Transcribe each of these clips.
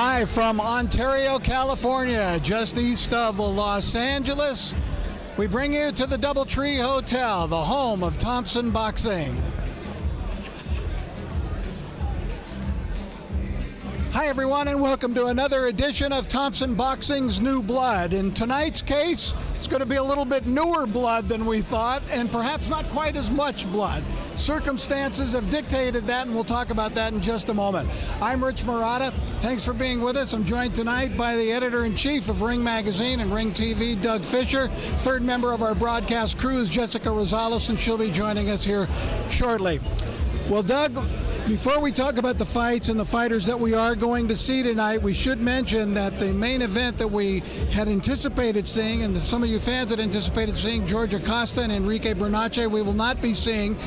Live from Ontario, California, just east of Los Angeles, we bring you to the Doubletree Hotel, the home of Thompson Boxing. Hi everyone, and welcome to another edition of Thompson Boxing's New Blood. In tonight's case, it's going to be a little bit newer blood than we thought, and perhaps not quite as much blood. Circumstances have dictated that, and we'll talk about that in just a moment. I'm Rich Murata. Thanks for being with us. I'm joined tonight by the editor-in-chief of Ring Magazine and Ring TV, Doug Fisher. Third member of our broadcast crew is Jessica Rosales, and she'll be joining us here shortly. Well, Doug, before we talk about the fights and the fighters that we are going to see tonight, we should mention that the main event that we had anticipated seeing, and some of you fans had anticipated seeing, George Acosta and Enrique Bernache, we will not be seeing.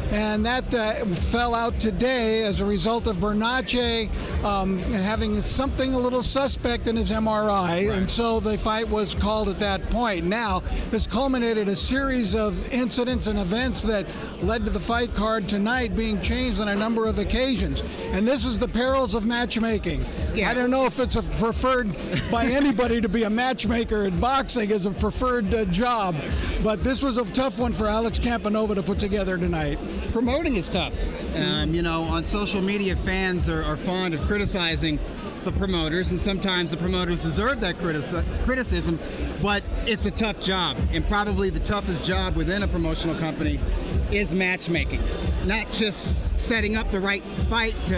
And that fell out today as a result of Bernache having something a little suspect in his MRI, and so the fight was called at that point. Now, this culminated a series of incidents and events that led to the fight card tonight being changed on a number of occasions. And this is the perils of matchmaking. Yeah. I don't know if it's preferred by anybody to be a matchmaker in boxing as a preferred job, but this was a tough one for Alex Campanova to put together tonight. Promoting is tough. You know, on social media, fans are fond of criticizing the promoters, and sometimes the promoters deserve that criticism, but it's a tough job, and probably the toughest job within a promotional company is matchmaking. Not just setting up the right fight to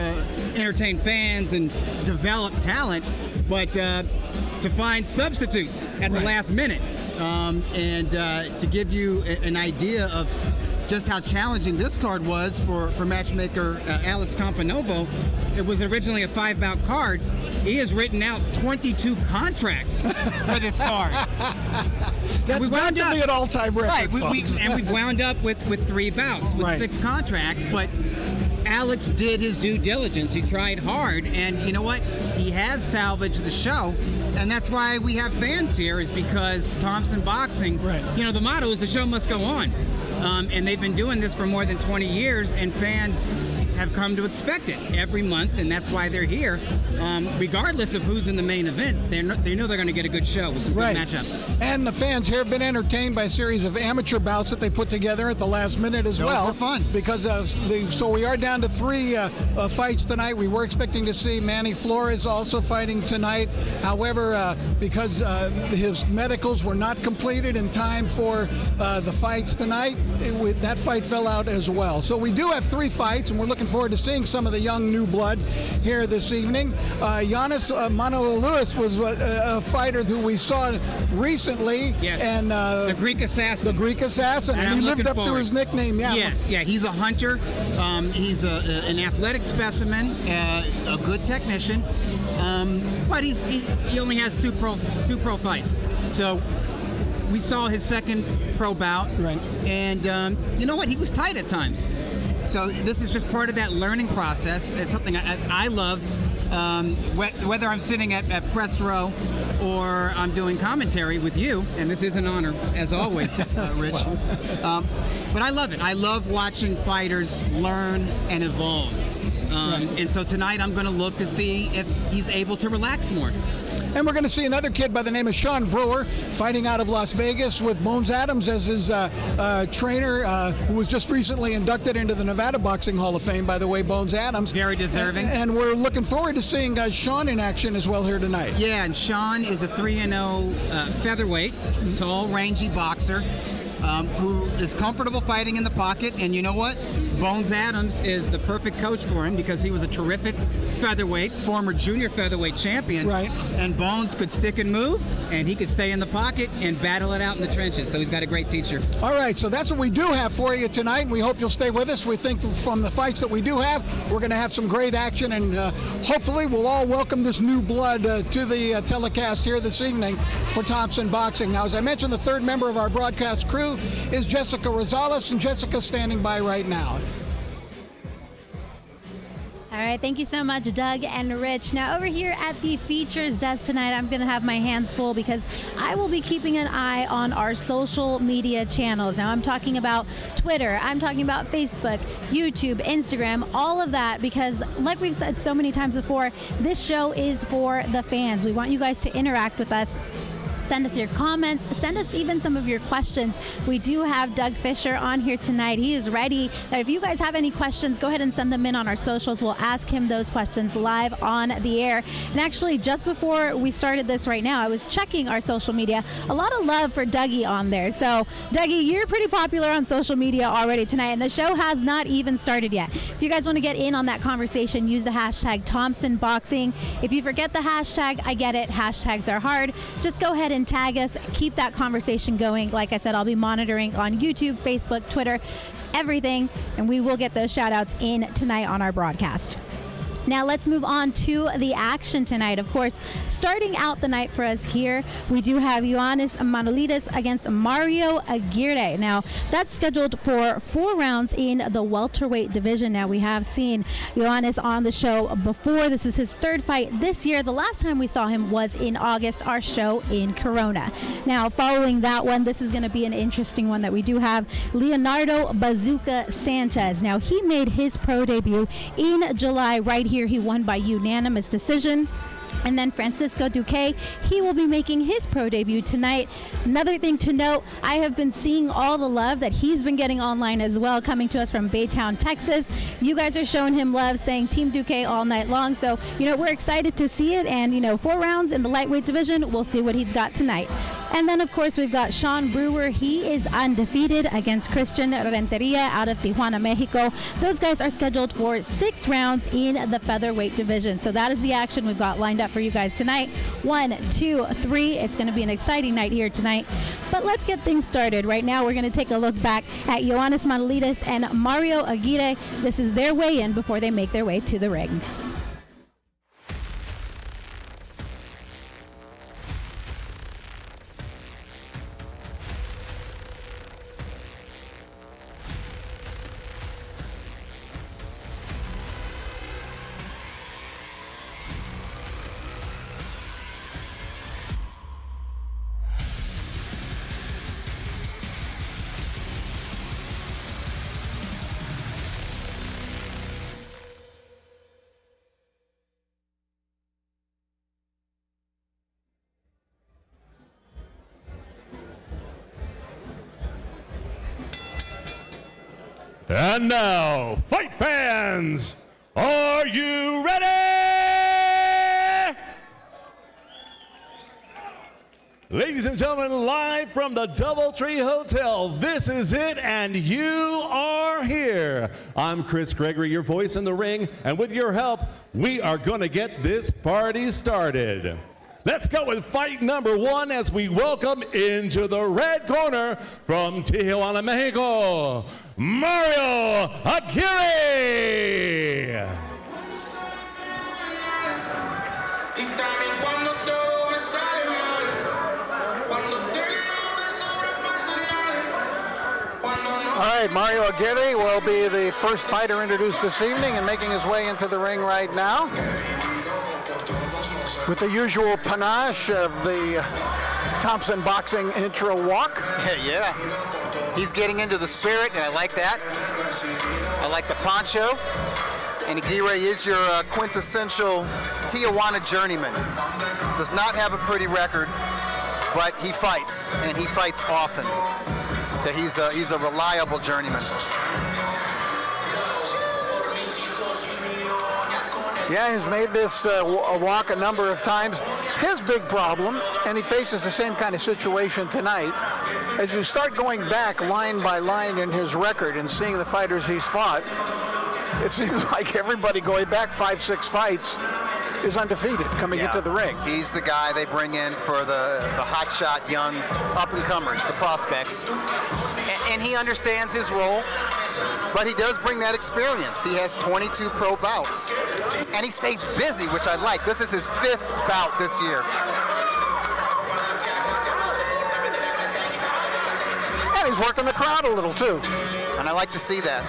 entertain fans and develop talent, but to find substitutes at the last minute. And to give you an idea of just how challenging this card was for matchmaker Alex Campanova, it was originally a 5-bout card. He has written out 22 contracts for this card. That's got to be an all-time record, right? Folks. And we've wound up with 3 bouts, with 6 contracts, but Alex did his due diligence. He tried hard, and you know what? He has salvaged the show, and that's why we have fans here, is because Thompson Boxing, you know, the motto is the show must go on. And they've been doing this for more than 20 years, and fans have come to expect it every month, and that's why they're here. Regardless of who's in the main event, they know they're going to get a good show with some good matchups. And the fans here have been entertained by a series of amateur bouts that they put together at the last minute as well. Those were fun. Because so we are down to 3 fights tonight. We were expecting to see Manny Flores also fighting tonight. However, because his medicals were not completed in time for the fights tonight, that fight fell out as well. So we do have 3 fights, and we're looking forward to seeing some of the young new blood here this evening. Giannis Manuel-Lewis was a fighter who we saw recently, and the Greek Assassin. The Greek Assassin, and he lived up to his nickname. Yes, he's a hunter. He's an athletic specimen, a good technician, but he only has two pro fights. So we saw his second pro bout, and you know what? He was tight at times. So this is just part of that learning process. It's something I love, whether I'm sitting at press row or I'm doing commentary with you, and this is an honor, as always, Rich. But I love it. I love watching fighters learn and evolve. And so tonight I'm going to look to see if he's able to relax more. And we're going to see another kid by the name of Sean Brewer fighting out of Las Vegas with Bones Adams as his trainer, who was just recently inducted into the Nevada Boxing Hall of Fame, by the way, Bones Adams. Very deserving. And we're looking forward to seeing Sean in action as well here tonight. Yeah, and Sean is a 3-0 featherweight, tall, rangy boxer who is comfortable fighting in the pocket. And you know what? Bones Adams is the perfect coach for him because he was a terrific featherweight, former junior featherweight champion. And Bones could stick and move, and he could stay in the pocket and battle it out in the trenches. So he's got a great teacher. All right, so that's what we do have for you tonight, and we hope you'll stay with us. We think from the fights that we do have, we're going to have some great action, and hopefully we'll all welcome this new blood to the telecast here this evening for Thompson Boxing. Now, as I mentioned, the third member of our broadcast crew is Jessica Rosales, and Jessica's standing by right now. All All right, thank you so much, Doug and Rich. Now, over here at the features desk tonight, I'm going to have my hands full because I will be keeping an eye on our social media channels. Now, I'm talking about Twitter, I'm talking about Facebook, YouTube, Instagram, all of that, because like we've said so many times before, this show is for the fans. We want you guys to interact with us. Send us your comments. Send us even some of your questions. We do have Doug Fisher on here tonight. He is ready. If you guys have any questions, go ahead and send them in on our socials. We'll ask him those questions live on the air. And actually, just before we started this right now, I was checking our social media. A lot of love for Dougie on there. So, Dougie, you're pretty popular on social media already tonight, and the show has not even started yet. If you guys want to get in on that conversation, use the hashtag Thompson Boxing. If you forget the hashtag, I get it. Hashtags are hard. Just go ahead and tag us, keep that conversation going. Like I said, I'll be monitoring on YouTube, Facebook, Twitter, everything, and we will get those shout outs in tonight on our broadcast. Now let's move on to the action tonight. Of course, starting out the night for us here, we do have Ioannis Manolides against Mario Aguirre. Now, that's scheduled for 4 rounds in the welterweight division. Now, we have seen Ioannis on the show before. This is his 3rd fight this year. The last time we saw him was in August, our show in Corona. Now, following that one, this is going to be an interesting one that we do have. Leonardo Bazooka Sanchez. Now, he made his pro debut in July right here. He won by unanimous decision. And then Francisco Duque, he will be making his pro debut tonight. Another thing to note, I have been seeing all the love that he's been getting online as well, coming to us from Baytown, Texas. You guys are showing him love, saying Team Duque all night long. So, we're excited to see it. And, 4 rounds in the lightweight division, we'll see what he's got tonight. And then, of course, we've got Sean Brewer. He is undefeated against Christian Renteria out of Tijuana, Mexico. Those guys are scheduled for 6 rounds in the featherweight division. So that is the action we've got lined up for you guys tonight. 1, 2, 3. It's going to be an exciting night here tonight. But let's get things started. Right now, we're going to take a look back at Ioannis Manolides and Mario Aguirre. This is their way in before they make their way to the ring. And now, fight fans, are you ready? Ladies and gentlemen, live from the Doubletree Hotel, this is it, and you are here. I'm Chris Gregory, your voice in the ring, and with your help, we are going to get this party started. Let's go with fight number 1 as we welcome into the red corner from Tijuana, Mexico, Mario Aguirre. All right, Mario Aguirre will be the first fighter introduced this evening and making his way into the ring right now, with the usual panache of the Thompson Boxing intro walk. Yeah, he's getting into the spirit, and I like that. I like the poncho. And Aguirre is your quintessential Tijuana journeyman. Does not have a pretty record, but he fights, and he fights often. So he's a reliable journeyman. Yeah, he's made this walk a number of times. His big problem, and he faces the same kind of situation tonight, as you start going back line by line in his record and seeing the fighters he's fought, it seems like everybody going back 5-6 fights is undefeated coming into the ring. He's the guy they bring in for the hotshot young up-and-comers, the prospects. And he understands his role, but he does bring that experience. He has 22 pro bouts, and he stays busy, which I like. This is his 5th bout this year. And he's working the crowd a little, too. And I like to see that.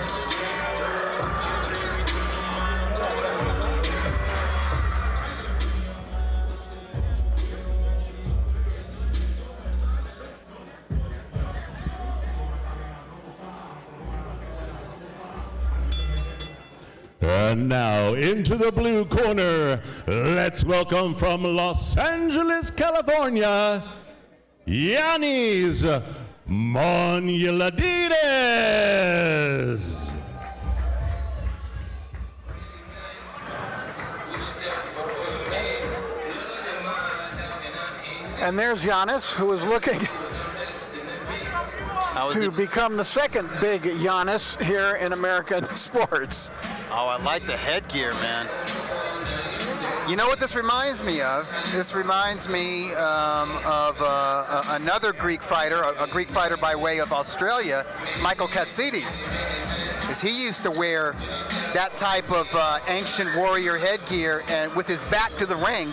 And now into the blue corner, let's welcome from Los Angeles, California, Yanis Monuladides. And there's Giannis, who is looking to become the second big Giannis here in American sports. Oh, I like the headgear, man. You know what this reminds me of? This reminds me of another Greek fighter, a Greek fighter by way of Australia, Michael Katsidis. Because he used to wear that type of ancient warrior headgear and with his back to the ring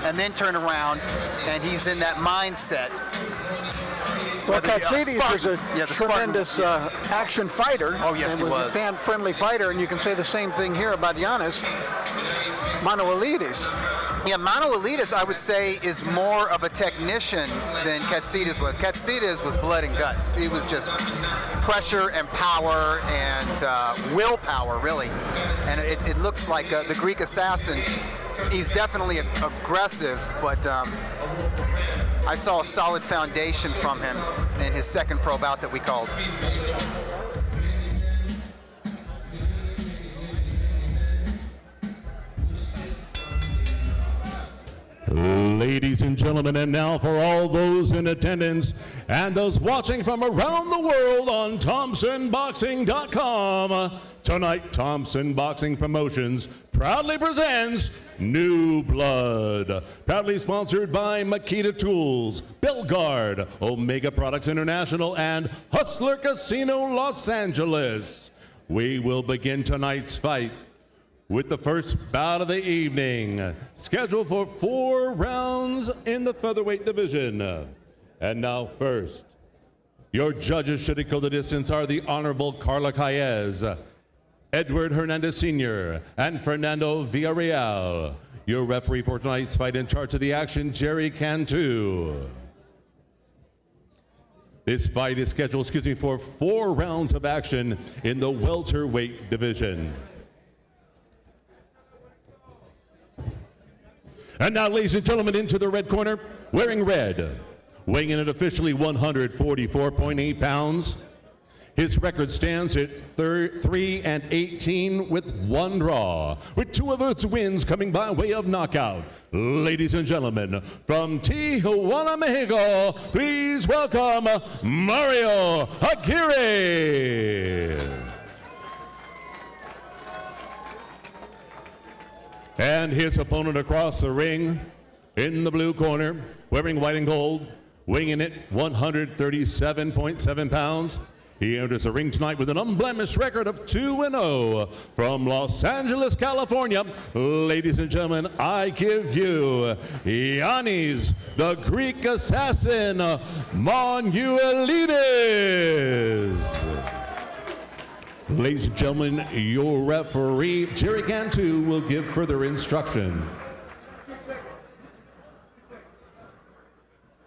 and then turn around, and he's in that mindset. Well, Katsidis was a tremendous action fighter. Oh, yes, he was. A fan-friendly fighter, and you can say the same thing here about Giannis Monuladides. Yeah, Monuladides, I would say, is more of a technician than Katsidis was. Katsidis was blood and guts. He was just pressure and power and willpower, really. And it looks like the Greek assassin. He's definitely aggressive, but I saw a solid foundation from him in his second pro bout that we called. Ladies and gentlemen, and now for all those in attendance and those watching from around the world on ThompsonBoxing.com, tonight Thompson Boxing Promotions proudly presents New Blood. Proudly sponsored by Makita Tools, Belgard, Omega Products International, and Hustler Casino Los Angeles. We will begin tonight's fight with the first bout of the evening, scheduled for 4 rounds in the featherweight division. And now first, your judges should equal the distance are the Honorable Carla Caez, Edward Hernandez Sr., and Fernando Villarreal. Your referee for tonight's fight in charge of the action, Jerry Cantu. This fight is scheduled, for 4 rounds of action in the welterweight division. And now, ladies and gentlemen, into the red corner, wearing red, weighing in at officially 144.8 pounds. His record stands at 3-18 with 1 draw, with 2 of his wins coming by way of knockout. Ladies and gentlemen, from Tijuana, Mexico, please welcome Mario Aguirre. And his opponent across the ring in the blue corner, wearing white and gold, weighing in at 137.7 pounds. He enters the ring tonight with an unblemished record of 2-0 from Los Angeles, California. Ladies and gentlemen, I give you Yanis, the Greek assassin, Monuladides. Ladies and gentlemen, your referee, Jerry Cantu, will give further instruction.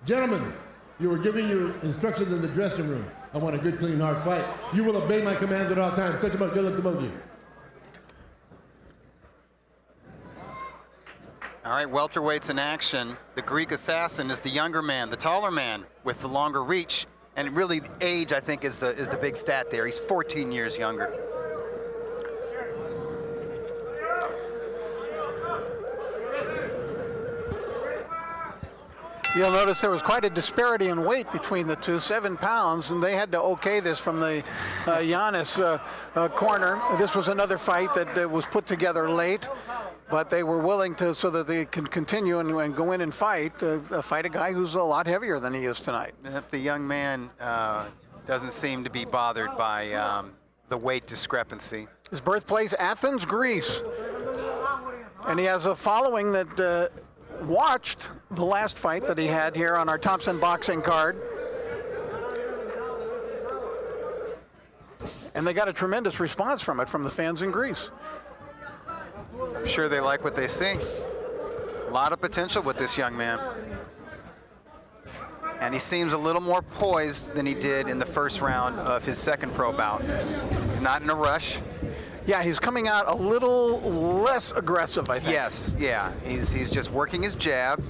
Gentlemen, you were giving your instructions in the dressing room. I want a good, clean, hard fight. You will obey my commands at all times. Touch them up, good luck to both of you. All right, welterweights in action. The Greek assassin is the younger man, the taller man with the longer reach. And really, age, I think, is the big stat there. He's 14 years younger. You'll notice there was quite a disparity in weight between the two, 7 pounds, and they had to okay this from the Giannis corner. This was another fight that was put together late, but they were willing to, so that they can continue and go in and fight a guy who's a lot heavier than he is tonight. The young man doesn't seem to be bothered by the weight discrepancy. His birthplace, Athens, Greece. And he has a following that watched the last fight that he had here on our Thompson Boxing card. And they got a tremendous response from it from the fans in Greece. I'm sure they like what they see. A lot of potential with this young man. And he seems a little more poised than he did in the first round of his second pro bout. He's not in a rush. Yeah, he's coming out a little less aggressive, I think. Yes, yeah. He's just working his jab,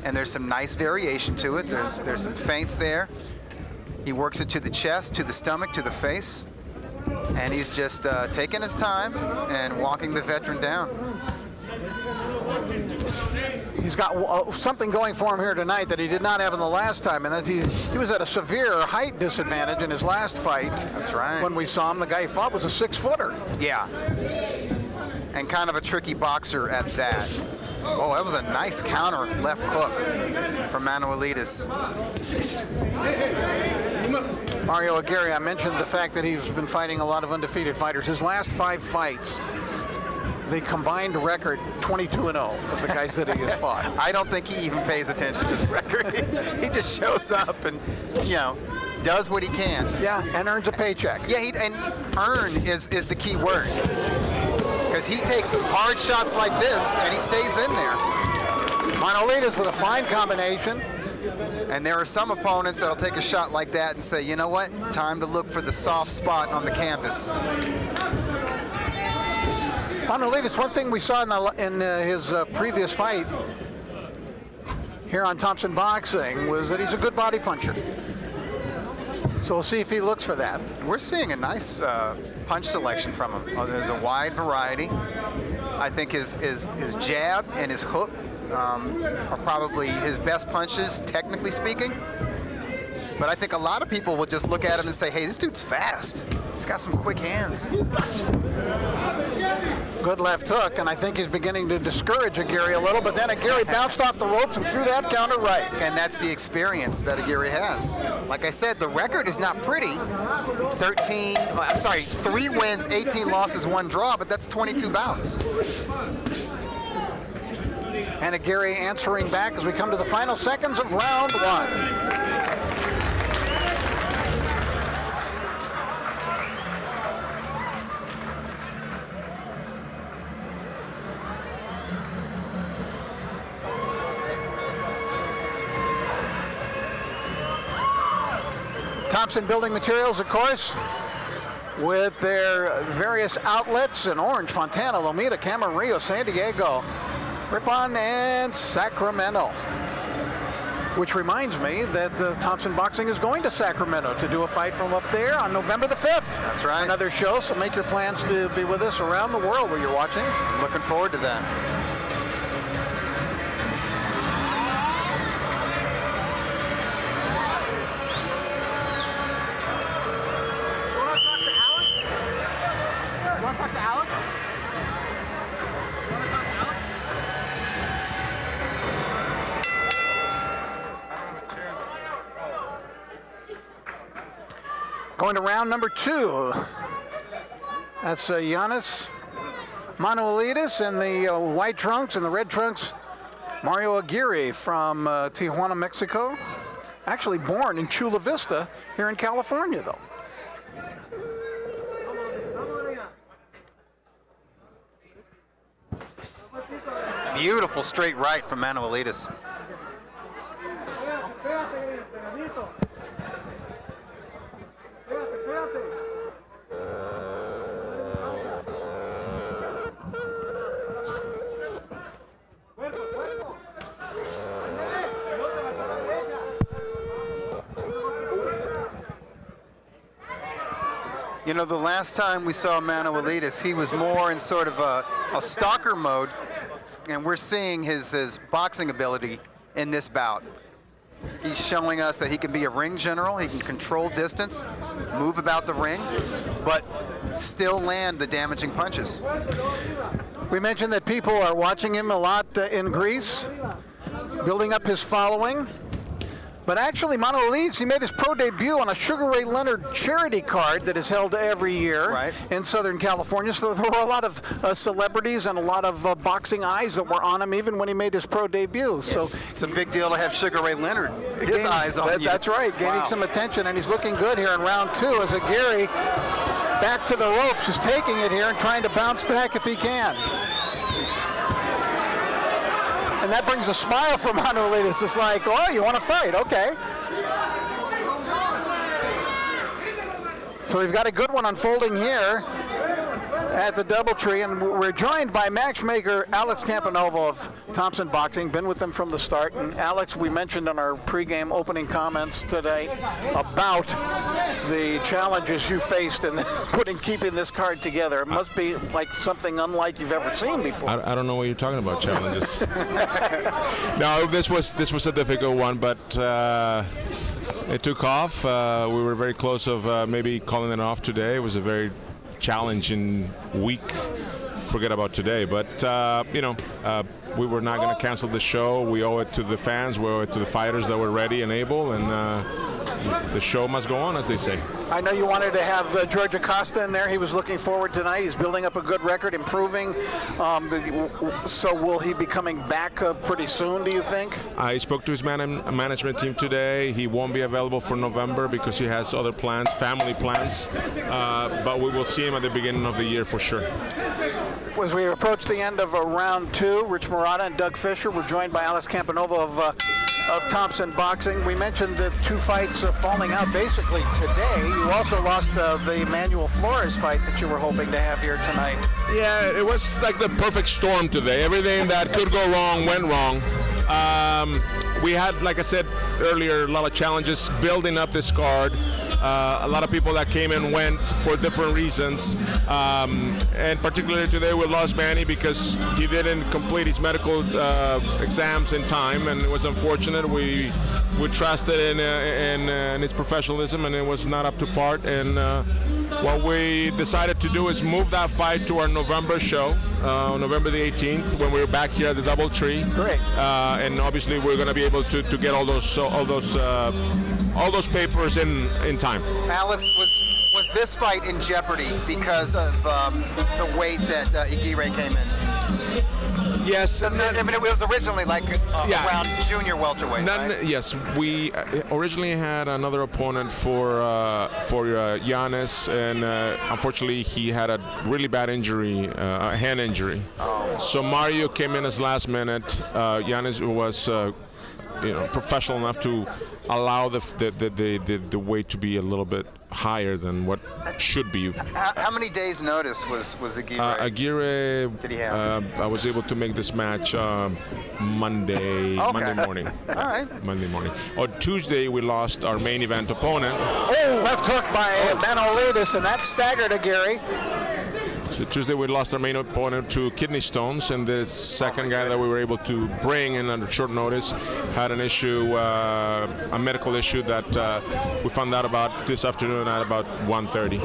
and there's some nice variation to it. There's some feints there. He works it to the chest, to the stomach, to the face, and he's just taking his time and walking the veteran down. He's got something going for him here tonight that he did not have in the last time, and that he was at a severe height disadvantage in his last fight. That's right. When we saw him, the guy he fought was a 6-footer. Yeah. And kind of a tricky boxer at that. Oh, that was a nice counter left hook from Manuelides. Mario Aguirre, I mentioned the fact that he's been fighting a lot of undefeated fighters. His last 5 fights, the combined record 22-0 of the guys that he has fought. I don't think he even pays attention to the record. He just shows up and, does what he can. Yeah, and earns a paycheck. Yeah, and earn is the key word. Because he takes some hard shots like this and he stays in there. Manuelides with a fine combination. And there are some opponents that'll take a shot like that and say, you know what, time to look for the soft spot on the canvas. Manuelides, one thing we saw in his previous fight here on Thompson Boxing was that he's a good body puncher. So we'll see if he looks for that. We're seeing a nice punch selection from him. There's a wide variety. I think his jab and his hook are probably his best punches, technically speaking. But I think a lot of people will just look at him and say, hey, this dude's fast. He's got some quick hands. Good left hook, and I think he's beginning to discourage Aguirre a little, but then Aguirre bounced off the ropes and threw that counter right. And that's the experience that Aguirre has. Like I said, the record is not pretty. 3 wins, 18 losses, 1 draw, but that's 22 bouts. And Aguirre answering back as we come to the final seconds of round 1. Thompson Building Materials, of course, with their various outlets in Orange, Fontana, Lomita, Camarillo, San Diego, Ripon, and Sacramento. Which reminds me that Thompson Boxing is going to Sacramento to do a fight from up there on November the 5th. That's right. Another show, so make your plans to be with us around the world where you're watching. I'm looking forward to that. Going to round number 2. That's Giannis Manuelides in the white trunks and the red trunks. Mario Aguirre from Tijuana, Mexico. Actually born in Chula Vista here in California, though. Beautiful straight right from Manuelides. You know, the last time we saw Manuelides, he was more in sort of a stalker mode, and we're seeing his boxing ability in this bout. He's showing us that he can be a ring general, he can control distance, move about the ring, but still land the damaging punches. We mentioned that people are watching him a lot in Greece, building up his following. But actually, Manuelides, he made his pro debut on a Sugar Ray Leonard charity card that is held every year in Southern California. So there were a lot of celebrities and a lot of boxing eyes that were on him even when he made his pro debut. So it's a big deal to have Sugar Ray Leonard, his eyes on you. That's right, gaining some attention, and he's looking good here in round 2 as Aguirre, back to the ropes, is taking it here and trying to bounce back if he can. And that brings a smile from Manuelides. It's like, oh, you want to fight? Okay. So we've got a good one unfolding here at the Doubletree, and we're joined by matchmaker Alex Campanova of Thompson Boxing. Been with them from the start. And Alex, we mentioned in our pregame opening comments today about the challenges you faced in keeping this card together. It must be like something unlike you've ever seen before. I don't know what you're talking about, challenges. No, this was a difficult one, but it took off. We were very close of maybe calling it off today. It was a very challenging week. Forget about today, but we were not going to cancel the show. We owe it to the fans. We owe it to the fighters that were ready and able, and the show must go on, as they say. I know you wanted to have George Acosta in there. He was looking forward tonight. He's building up a good record, improving. So will he be coming back pretty soon, do you think? I spoke to his management team today. He won't be available for November because he has other plans, family plans. But we will see him at the beginning of the year for sure. As we approach the end of round two, Rich Murata and Doug Fisher were joined by Alex Campanova of Thompson Boxing. We mentioned the two fights falling out basically today. You also lost the Manuel Flores fight that you were hoping to have here tonight. Yeah, it was like the perfect storm today. Everything that could go wrong went wrong. We had, like I said earlier, a lot of challenges building up this card. A lot of people that came and went for different reasons. And particularly today we lost Manny because he didn't complete his medical exams in time, and it was unfortunate. We trusted in his professionalism, and it was not up to par. And what we decided to do is move that fight to our November show, November the 18th, when we're back here at the Doubletree. Great. And obviously we're going to be able to get all those papers in time. Alex, was this fight in jeopardy because of the weight that Aguirre came in? Yes. I mean, it was originally like around junior welterweight, right? Yes, we originally had another opponent for Giannis, and unfortunately he had a really bad injury, a hand injury. Oh. So Mario came in as last minute. Giannis was professional enough to allow the weight to be a little bit higher than what should be. How many days' notice was Aguirre? Aguirre, did he have? I was able to make this match Monday morning. All right. Monday morning. On Tuesday, we lost our main event opponent. Oh, left hook by Manolidis, and that staggered Aguirre. So Tuesday, we lost our main opponent to kidney stones, and the second guy that we were able to bring in under short notice had an issue, a medical issue that we found out about this afternoon at about 1:30.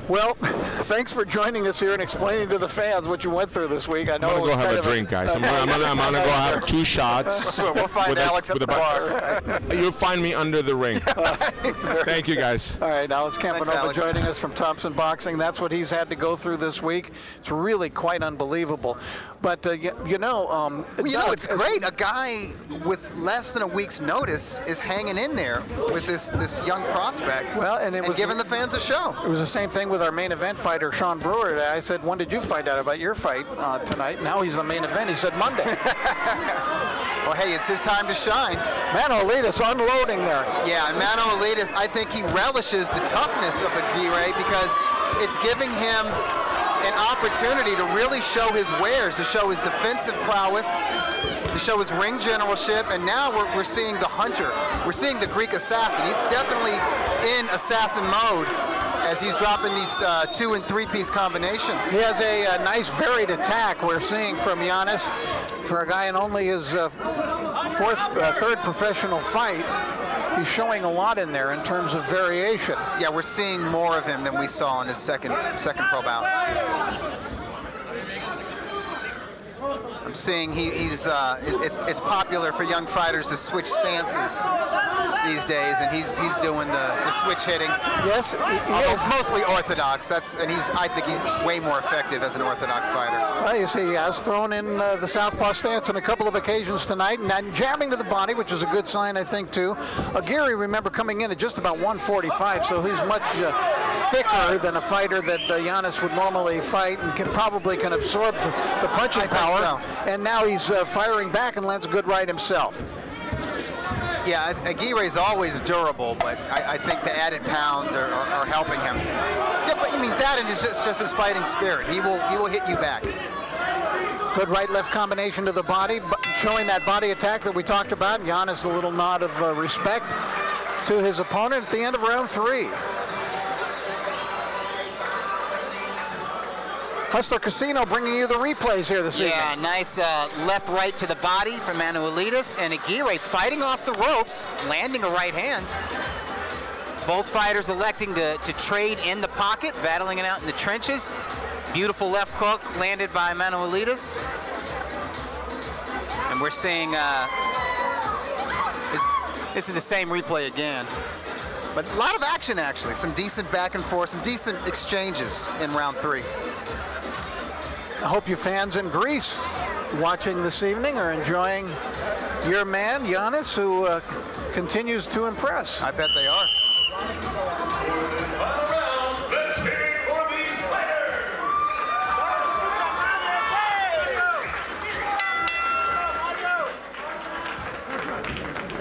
Well, thanks for joining us here and explaining to the fans what you went through this week. I know I'm it was gonna go have kind a drink, guys. I'm gonna go have 2 shots. We'll find Alex at the bar. You'll find me under the ring. Thank you, guys. All right, Alex Campanova Alex. joining us from Thompson Boxing. That's what he's had to go through this week. It's really quite unbelievable. But it's great. A guy with less than a week's notice is hanging in there with this young prospect. Well, and giving the fans a show. It was the same thing with our main event fighter, Sean Brewer. I said, when did you find out about your fight tonight? Now he's the main event. He said Monday. Well, hey, it's his time to shine. Manolidis unloading there. Yeah, Manolidis, I think he relishes the toughness of Aguirre because it's giving him an opportunity to really show his wares, to show his defensive prowess, to show his ring generalship, and now we're seeing the hunter. We're seeing the Greek assassin. He's definitely in assassin mode as he's dropping these 2- and 3-piece combinations. He has a nice varied attack we're seeing from Giannis. For a guy in only his third professional fight, he's showing a lot in there in terms of variation. Yeah, we're seeing more of him than we saw in his second pro bout. I'm seeing it's popular for young fighters to switch stances these days, and he's doing the switch hitting. Yes, although mostly orthodox. I think he's way more effective as an orthodox fighter. Well, you see, he has thrown in the southpaw stance on a couple of occasions tonight, and jamming to the body, which is a good sign, I think, too. Aguirre, remember, coming in at just about 145, so he's much thicker than a fighter that Giannis would normally fight, and probably can absorb the punching power. So. And now he's firing back and lands a good right himself. Yeah, Aguirre's always durable, but I think the added pounds are helping him. Yeah, but I mean, that and it's just his fighting spirit. He will hit you back. Good right-left combination to the body, showing that body attack that we talked about. Giannis, a little nod of respect to his opponent at the end of round 3. Hustler Casino bringing you the replays here this evening. Yeah, nice left-right to the body from Manuelides, and Aguirre fighting off the ropes, landing a right hand. Both fighters electing to trade in the pocket, battling it out in the trenches. Beautiful left hook landed by Manuelides. And we're seeing, this is the same replay again. But a lot of action, actually. Some decent back and forth, some decent exchanges in round 3. I hope you fans in Greece watching this evening are enjoying your man, Giannis, who continues to impress. I bet they are. Let's hear it for these fighters.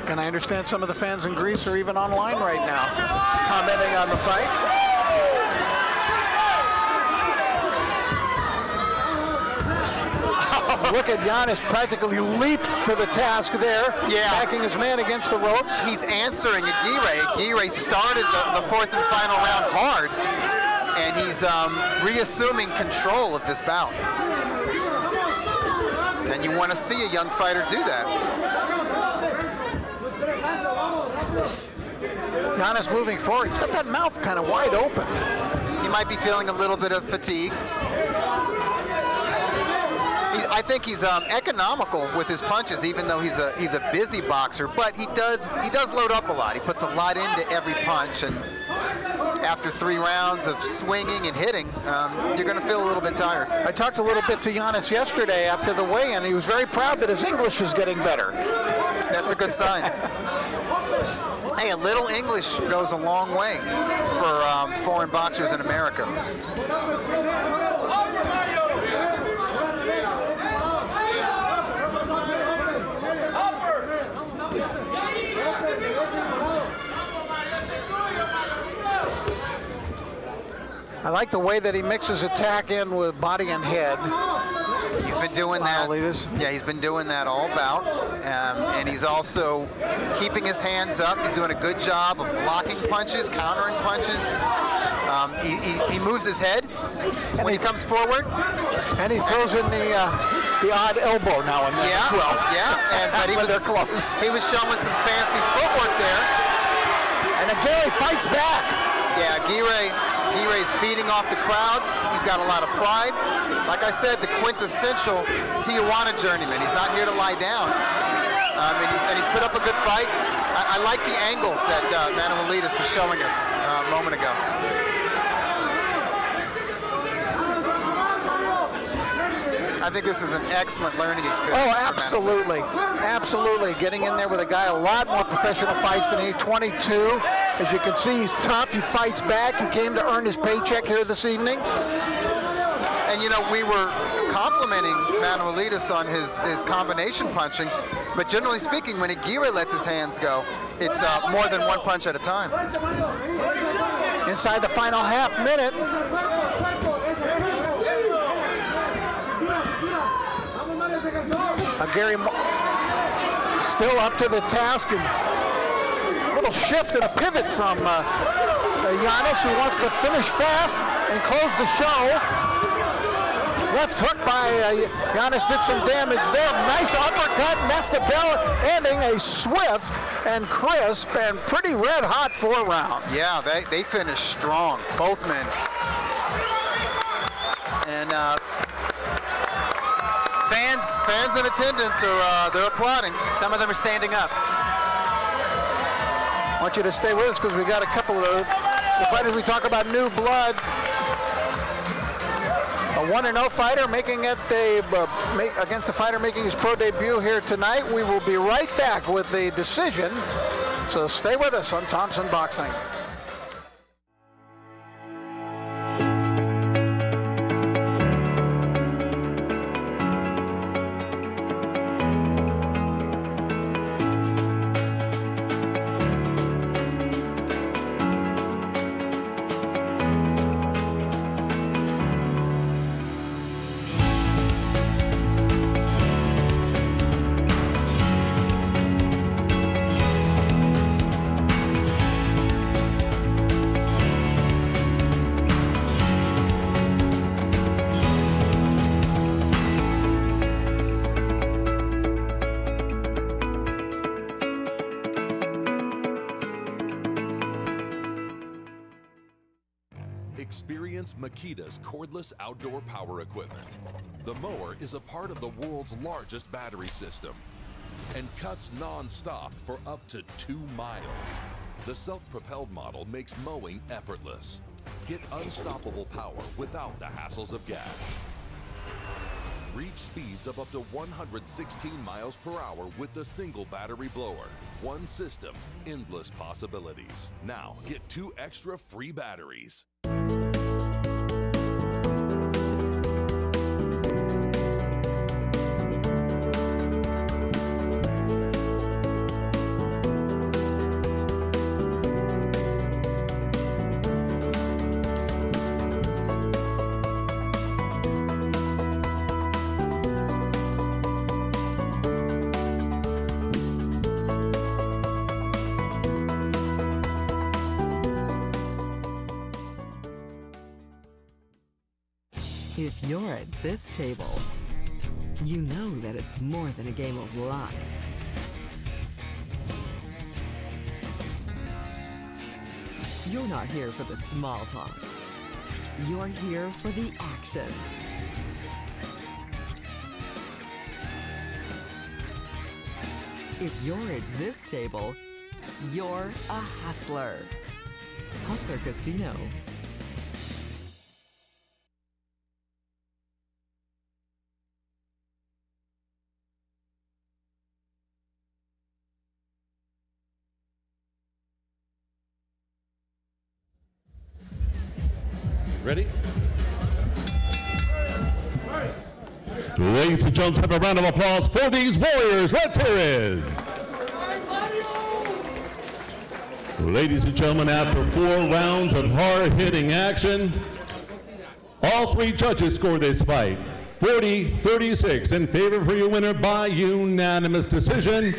And I understand some of the fans in Greece are even online right now, commenting on the fight. Look at Giannis practically leaped to the task there, backing his man against the ropes. He's answering Aguirre. Aguirre started the 4th and final round hard, and he's reassuming control of this bout. And you want to see a young fighter do that. Giannis moving forward. He's got that mouth kind of wide open. He might be feeling a little bit of fatigue. I think he's economical with his punches, even though he's a busy boxer. But he does load up a lot. He puts a lot into every punch, and after 3 rounds of swinging and hitting, you're going to feel a little bit tired. I talked a little bit to Giannis yesterday after the weigh-in. He was very proud that his English is getting better. That's a good sign. Hey, a little English goes a long way for foreign boxers in America. I like the way that he mixes attack in with body and head. He's been doing that. Yeah, he's been doing that all bout, and he's also keeping his hands up. He's doing a good job of blocking punches, countering punches. He moves his head when he comes forward, and he throws in the odd elbow now and then as well. Yeah, but they're close. He was showing some fancy footwork there, and Aguirre fights back. Yeah, Aguirre's feeding off the crowd. He's got a lot of pride. Like I said, the quintessential Tijuana journeyman. He's not here to lie down. And he's put up a good fight. I like the angles that Manuelides was showing us a moment ago. I think this is an excellent learning experience. Oh, absolutely. Absolutely. Getting in there with a guy a lot more professional fights than he, 22. As you can see, he's tough. He fights back. He came to earn his paycheck here this evening. And, you know, we were complimenting Manuelides on his combination punching, but generally speaking, when Aguirre lets his hands go, it's more than one punch at a time. Inside the final half minute. Aguirre still up to the task, and a little shift and a pivot from Giannis, who wants to finish fast and close the show. Left hook by Giannis did some damage there. Nice uppercut, and that's the bell ending a swift and crisp and pretty red-hot 4 rounds. Yeah, they finished strong, both men. And fans in attendance they're applauding. Some of them are standing up. I want you to stay with us because we got a couple of the fighters. We talk about new blood. A 1-0 fighter making it against the fighter making his pro debut here tonight. We will be right back with the decision. So stay with us on Thompson Boxing. Experience Makita's cordless outdoor power equipment. The mower is a part of the world's largest battery system and cuts non-stop for up to 2 miles. The self-propelled model makes mowing effortless. Get unstoppable power without the hassles of gas. Reach speeds of up to 116 miles per hour with the single battery blower. One system, endless possibilities. Now get 2 extra free batteries. If you're at this table, you know that it's more than a game of luck. You're not here for the small talk. You're here for the action. If you're at this table, you're a hustler. Hustler Casino. Ready? Ladies and gentlemen, have a round of applause for these warriors. Let's hear it. Ladies and gentlemen, after 4 rounds of hard-hitting action, all 3 judges scored this fight 40-36 in favor for your winner by unanimous decision.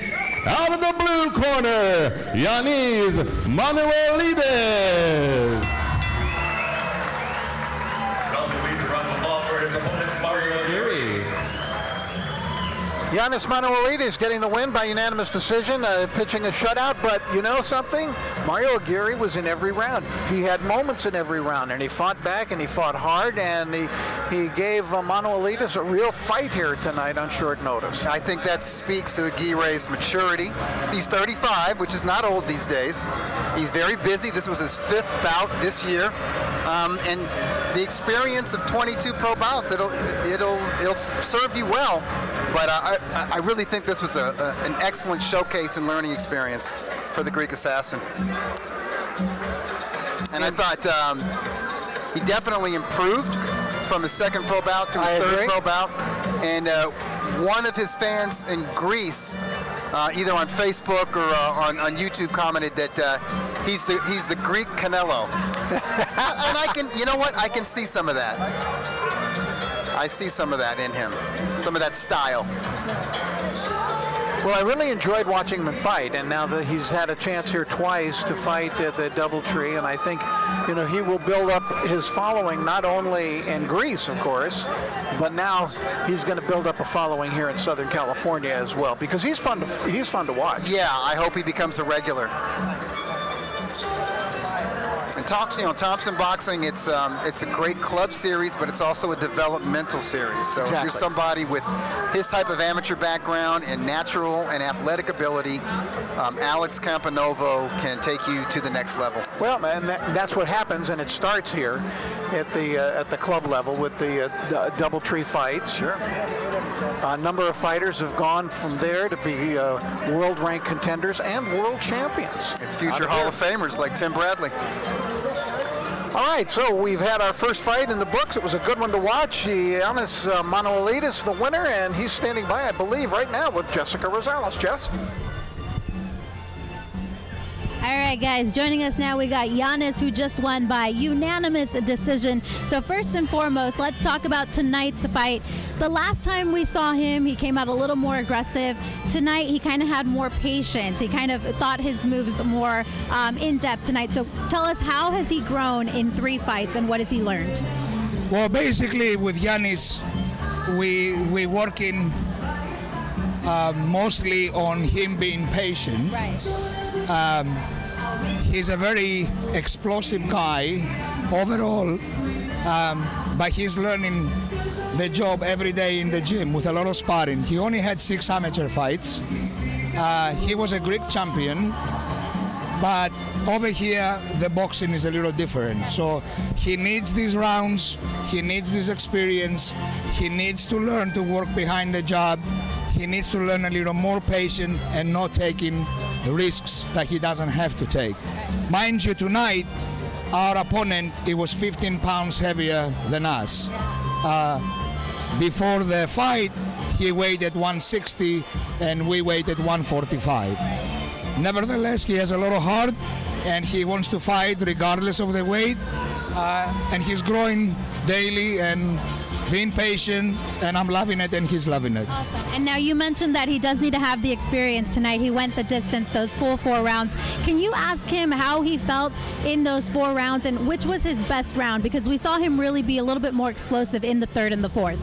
Out of the blue corner, Yanis Manuelides. Yanis Manuelides getting the win by unanimous decision, pitching a shutout. But you know something? Mario Aguirre was in every round. He had moments in every round, and he fought back, and he fought hard, and he gave Manuelides a real fight here tonight on short notice. I think that speaks to Aguirre's maturity. He's 35, which is not old these days. He's very busy. This was his 5th bout this year, and the experience of 22 pro bouts, it'll serve you well. But I really think this was an excellent showcase and learning experience for the Greek assassin. And I thought he definitely improved from his 2nd pro bout to his 3rd pro bout. And one of his fans in Greece, either on Facebook or on YouTube, commented that he's the Greek Canelo. And I can see some of that. I see some of that in him, some of that style. Well, I really enjoyed watching him fight, and now that he's had a chance here twice to fight at the Doubletree, and I think, he will build up his following not only in Greece, of course, but now he's going to build up a following here in Southern California as well, because he's fun to watch. Yeah, I hope he becomes a regular. And Thompson Boxing, it's a great club series, but it's also a developmental series. So If you're somebody with his type of amateur background and natural and athletic ability, Alex Campanovo can take you to the next level. Well, man, that's what happens, and it starts here at the club level with the Doubletree fights. Sure. A number of fighters have gone from there to be world-ranked contenders and world champions. And future Hall of Famers like Tim Bradley. All right, so we've had our first fight in the books. It was a good one to watch. Yanis Manuelides, the winner, and he's standing by, I believe, right now with Jessica Rosales. Jess? All right, guys, joining us now, we got Yanis, who just won by unanimous decision. So first and foremost, let's talk about tonight's fight. The last time we saw him, he came out a little more aggressive. Tonight, he kind of had more patience. He kind of thought his moves more in depth tonight. So tell us, how has he grown in 3 fights, and what has he learned? Well, basically, with Yanis, we working mostly on him being patient. Right. He's a very explosive guy overall, but he's learning the job every day in the gym with a lot of sparring. He only had 6 amateur fights. He was a Greek champion, but over here the boxing is a little different. So he needs these rounds, he needs this experience, he needs to learn to work behind the jab, he needs to learn a little more patient and not taking risks that he doesn't have to take. Mind you, tonight our opponent, he was 15 pounds heavier than us. Before the fight, he weighed at 160 and we weighed at 145. Nevertheless, he has a lot of heart and he wants to fight regardless of the weight, and he's growing daily and being patient, and I'm loving it and he's loving it. Awesome. And now you mentioned that he does need to have the experience tonight. He went the distance, those full 4 rounds. Can you ask him how he felt in those 4 rounds and which was his best round? Because we saw him really be a little bit more explosive in the 3rd and the 4th.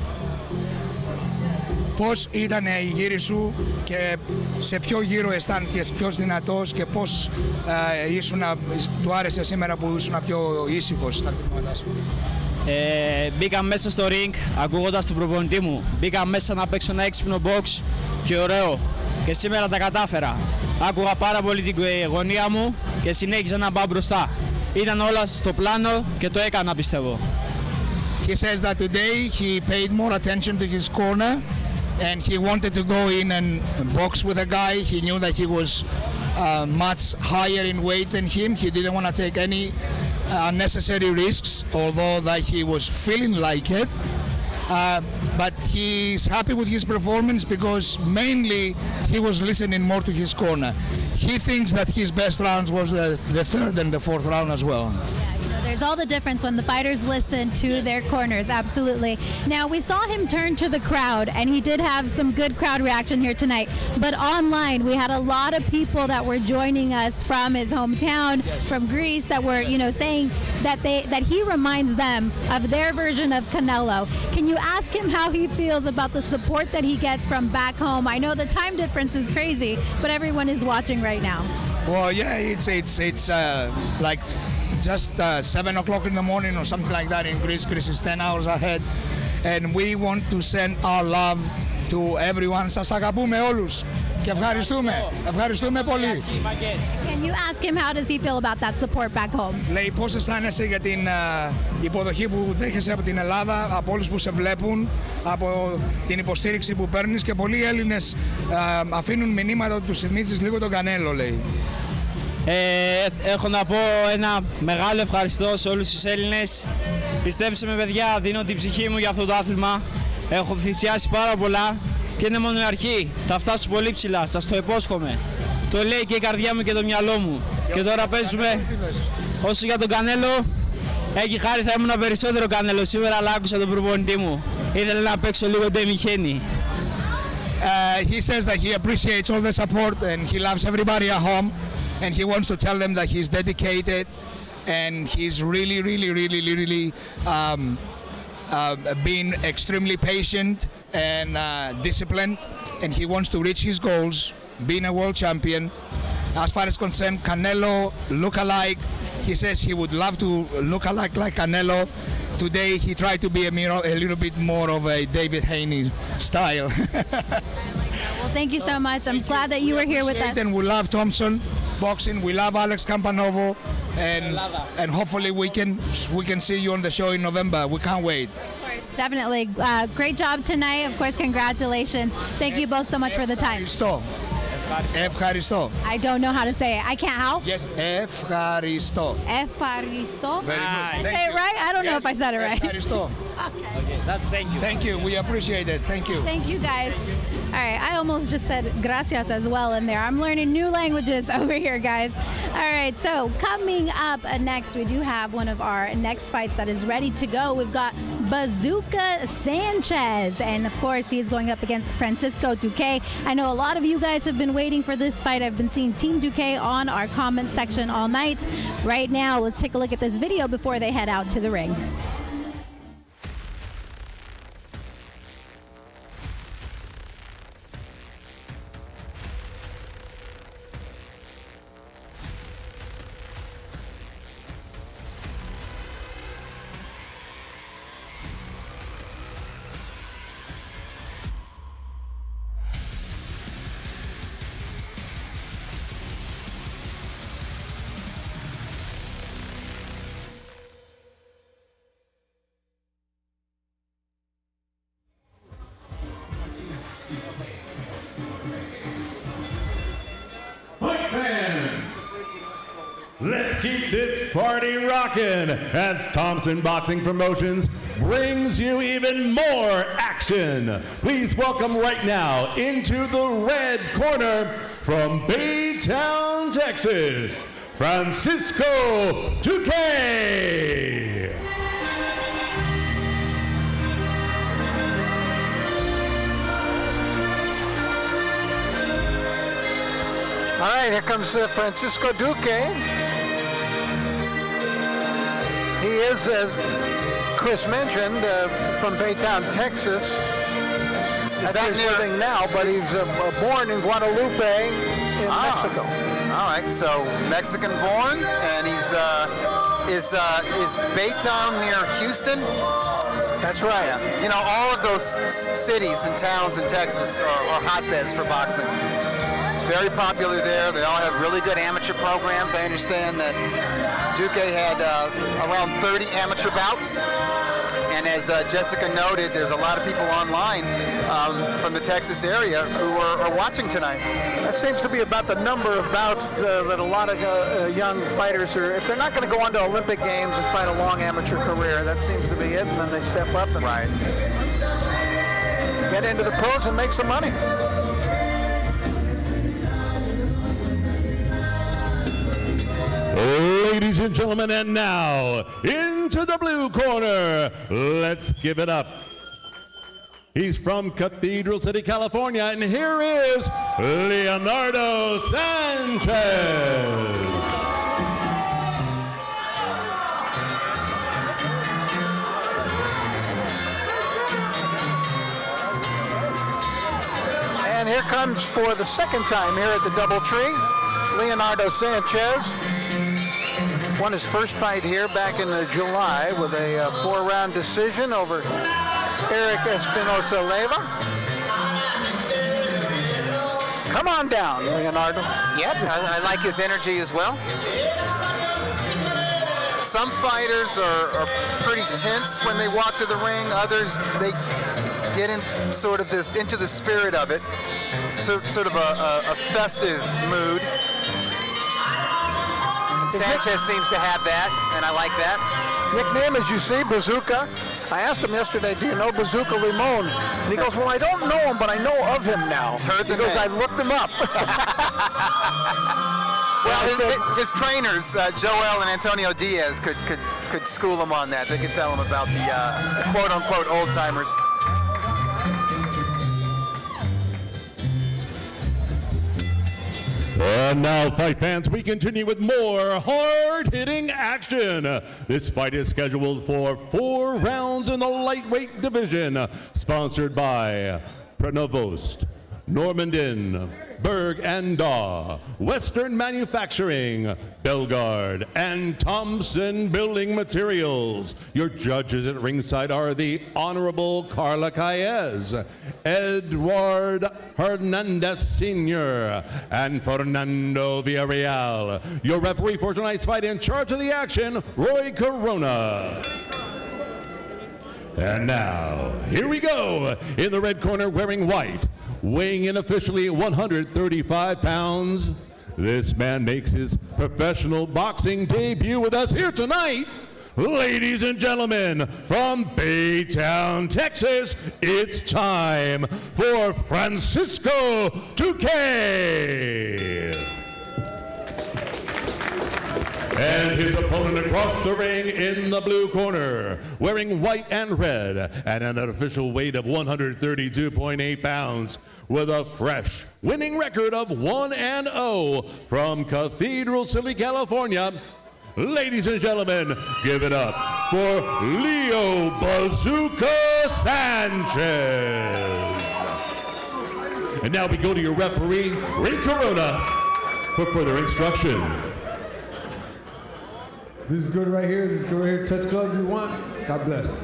Πώς ήταν η γύρι σου και σε ποιο γύρο αισθάνθηκες πιο δυνατός και πώς του άρεσε σήμερα που ήσουν πιο ήσυχος στα χτυπήματά σου? Μπήκα μέσα στο ring ακούγοντας τον προπονητή μου. Μπήκα μέσα να παίξω ένα έξυπνο box και ωραίο. Και σήμερα τα κατάφερα. Άκουγα πάρα πολύ την γωνία μου και συνέχιζα να πάω μπροστά. Ήταν όλα στο πλάνο και το έκανα, πιστεύω. He says that today he paid more attention to his corner and he wanted to go in and box with a guy. He knew that he was much higher in weight than him. He didn't want to take any unnecessary risks, although that he was feeling like it. But he's happy with his performance because mainly he was listening more to his corner. He thinks that his best rounds was the 3rd and the 4th round as well. There's all the difference when the fighters listen to their corners, absolutely. Now, we saw him turn to the crowd, and he did have some good crowd reaction here tonight. But online, we had a lot of people that were joining us from his hometown, from Greece, that were, saying that he reminds them of their version of Canelo. Can you ask him how he feels about the support that he gets from back home? I know the time difference is crazy, but everyone is watching right now. Well, yeah, it's like just 7 o'clock in the morning or something like that in Greece. Greece is 10 hours ahead, and we want to send our love to everyone. Σας αγαπούμε όλους και ευχαριστούμε πολύ. Can you ask him how does he feel about that support back home? Λέει πώς αισθάνεσαι για την υποδοχή που δέχεσαι από την Ελλάδα, από όλους που σε βλέπουν, από την υποστήριξη που παίρνεις, και πολλοί Έλληνες αφήνουν μηνύματα ότι τους θυμίζεις λίγο τον Κανέλο, λέει. Έχω να πω ένα μεγάλο ευχαριστώ σε όλους τους Έλληνες. Πιστέψτε με, παιδιά, δίνω την ψυχή μου για αυτό το άθλημα. Έχω θυσιάσει πάρα πολλά και είναι μόνο η αρχή. Θα φτάσω πολύ ψηλά, σας το υπόσχομαι. Το λέει και η καρδιά μου και το μυαλό μου. Και τώρα παίζουμε. Όσο για τον Κανέλο, έχει χάρη, θα ήμουν περισσότερο Κανέλο σήμερα, αλλά άκουσα τον προπονητή μου. Ήθελε να παίξω λίγο Ντεμιχένη. He says that he appreciates all the support and he loves everybody at home. And he wants to tell them that he's dedicated and he's really being extremely patient and disciplined, and he wants to reach his goals, being a world champion. As far as concerned Canelo look-alike, he says he would love to look alike like Canelo. Today he tried to be a little bit more of a David Haney style. Well, thank you so much. I'm glad that you were here with us. And we love Thompson Boxing. We love Alex Campanovo, and hopefully we can see you on the show in November. We can't wait. Of course, definitely. Great job tonight. Of course, congratulations. Thank you both so much for the time. Ευχαριστώ. I don't know how to say it. I can't how? Yes, ευχαριστώ. Ευχαριστώ. Very good. Did I say it right? I don't know if I said it right. Ευχαριστώ. Okay, that's thank you. Thank you. We appreciate it. Thank you. Thank you, guys. All right, I almost just said gracias as well in there. I'm learning new languages over here, guys. All right, so coming up next, we do have one of our next fights that is ready to go. We've got Bazooka Sanchez, and of course, he's going up against Francisco Duque. I know a lot of you guys have been waiting for this fight. I've been seeing Team Duque on our comment section all night. Right now, let's take a look at this video before they head out to the ring. Let's keep this party rocking as Thompson Boxing Promotions brings you even more action. Please welcome right now into the red corner from Baytown, Texas, Francisco Duque. All right, here comes Francisco Duque. He is, as Chris mentioned, from Baytown, Texas. Is that his near living now, but he's born in Guadalupe in Mexico. All right, so Mexican born, and he's is Baytown near Houston? That's right. Yeah. You know, all of those cities and towns in Texas are hotbeds for boxing. It's very popular there. They all have really good amateur programs. I understand that Duque had around 30 amateur bouts. And as Jessica noted, there's a lot of people online from the Texas area who are watching tonight. That seems to be about the number of bouts that a lot of young fighters are, if they're not going to go on to Olympic Games and fight a long amateur career, that seems to be it, and then they step up and get into the pros and make some money. Ladies and gentlemen, and now into the blue corner, let's give it up. He's from Cathedral City, California, and here is Leonardo Sanchez. And here comes for the second time here at the Doubletree, Leonardo Sanchez. Won his first fight here back in July with a 4-round decision over Eric Espinosa Leyva. Come on down, Leonardo. Yep, I like his energy as well. Some fighters are pretty tense when they walk to the ring. Others, they get in sort of into the spirit of it. Sort of a festive mood. Sanchez seems to have that, and I like that. Nickname, as you see, Bazooka. I asked him yesterday, do you know Bazooka Limon? And he goes, well, I don't know him, but I know of him now. He's heard the name. I looked him up. Well, his trainers, Joel and Antonio Diaz, could school him on that. They could tell him about the quote-unquote old-timers. And now, fight fans, we continue with more hard-hitting action. This fight is scheduled for 4 rounds in the lightweight division, sponsored by Prenovost, Normandin, Berg and Daw, Western Manufacturing, Belgard, and Thompson Building Materials. Your judges at ringside are the Honorable Carla Caez, Edward Hernandez Sr., and Fernando Villarreal. Your referee for tonight's fight, in charge of the action, Roy Corona. And now, here we go. In the red corner, wearing white, weighing in officially 135 pounds, this man makes his professional boxing debut with us here tonight. Ladies and gentlemen, from Baytown, Texas, it's time for Francisco Duque. And his opponent across the ring in the blue corner, wearing white and red, and an official weight of 132.8 pounds, with a fresh winning record of 1-0 from Cathedral City, California. Ladies and gentlemen, give it up for Leo Bazooka Sanchez. And now we go to your referee, Ray Corona, for further instruction. This is good right here. This is good right here. Touch glove if you want. God bless.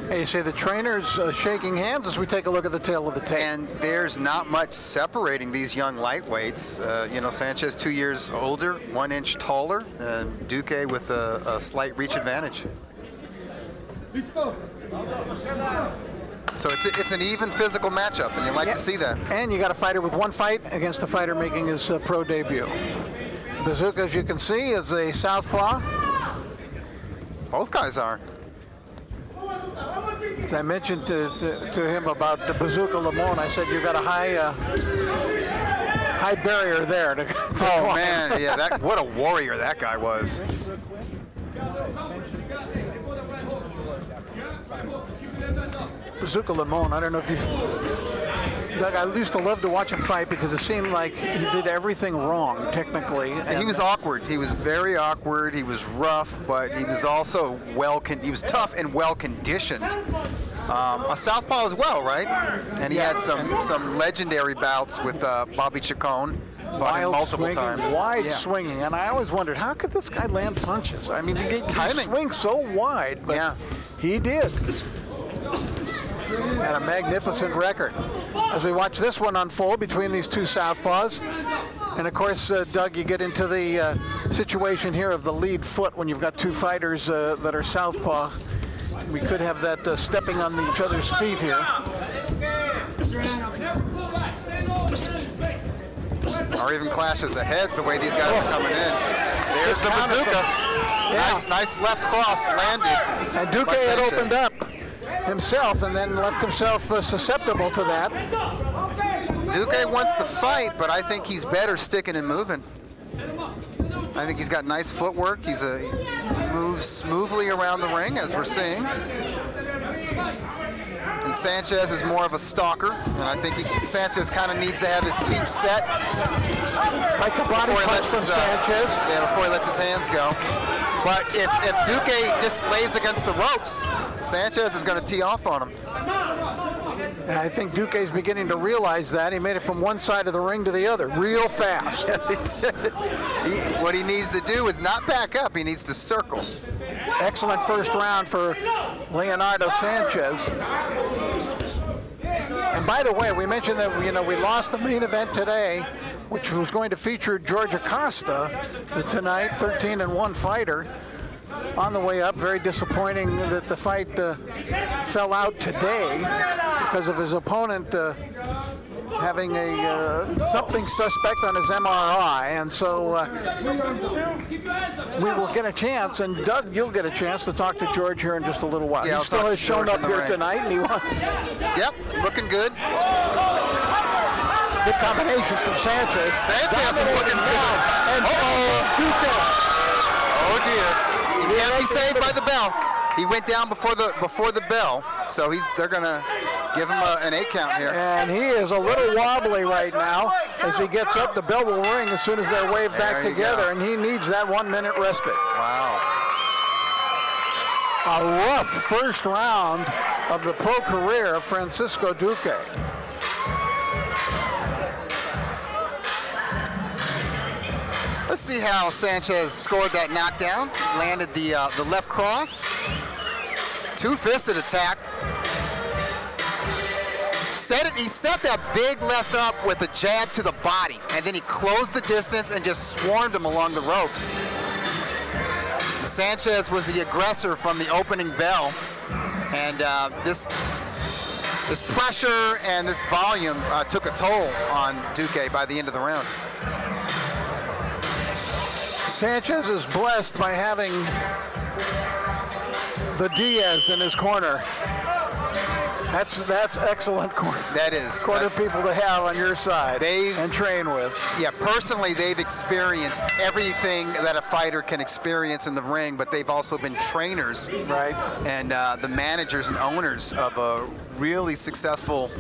Hey, you see the trainers shaking hands as we take a look at the tail of the tape. And there's not much separating these young lightweights. You know, Sanchez 2 years older, 1 inch taller, and Duque with a slight reach advantage. Listo. So it's an even physical matchup, and you like to see that. And you got a fighter with one fight against a fighter making his pro debut. Bazooka, as you can see, is a southpaw. Both guys are. As I mentioned to him about the Bazooka Limon, I said you got a high barrier there. To oh man, yeah, what a warrior that guy was. Bazooka Limon, I don't know if you... Doug, I used to love to watch him fight because it seemed like he did everything wrong, technically. He was awkward. He was very awkward. He was rough, but he was also he was tough and well-conditioned. A southpaw as well, right? And he had some legendary bouts with Bobby Chacon. Wild multiple swinging, times. wide swinging, and I always wondered, how could this guy land punches? I mean, he swings so wide, but he did. And a magnificent record. As we watch this one unfold between these two southpaws, and of course, Doug, you get into the situation here of the lead foot when you've got two fighters that are southpaw. We could have that stepping on each other's feet here. Or even clashes of heads the way these guys are coming in. There's the bazooka. Nice left cross landed. And Duque had opened up himself and then left himself susceptible to that. Duque wants to fight, but I think he's better sticking and moving. I think he's got nice footwork. He moves smoothly around the ring, as we're seeing. And Sanchez is more of a stalker, and I think Sanchez kind of needs to have his feet set. Like the body punch from Sanchez. Yeah, before he lets his hands go. But if Duque just lays against the ropes, Sanchez is going to tee off on him. And I think Duque's beginning to realize that. He made it from one side of the ring to the other real fast. Yes, he did. What he needs to do is not back up. He needs to circle. Excellent first round for Leonardo Sanchez. And by the way, we mentioned that we lost the main event today, which was going to feature George Acosta tonight, 13-1 fighter. On the way up, very disappointing that the fight fell out today because of his opponent having something suspect on his MRI, and so we will get a chance, and Doug, you'll get a chance to talk to George here in just a little while. Yeah, he still has shown up here tonight, and he won. Yep, looking good. Good combination from Sanchez. Sanchez is looking good. And oh dear. He can't be saved by the bell. He went down before the bell, so they're gonna give him an 8 count here. And he is a little wobbly right now. As he gets up, the bell will ring as soon as they're waved back together, and he needs that 1 minute respite. Wow. A rough first round of the pro career of Francisco Duque. Let's see how Sanchez scored that knockdown. Landed the left cross. Two-fisted attack. He set that big left up with a jab to the body, and then he closed the distance and just swarmed him along the ropes. Sanchez was the aggressor from the opening bell, and this pressure and this volume took a toll on Duque by the end of the round. Sanchez is blessed by having the Diaz in his corner. That's excellent corner. That is. Corner people to have on your side and train with. Yeah, personally, they've experienced everything that a fighter can experience in the ring, but they've also been trainers, right? And the managers and owners of a really successful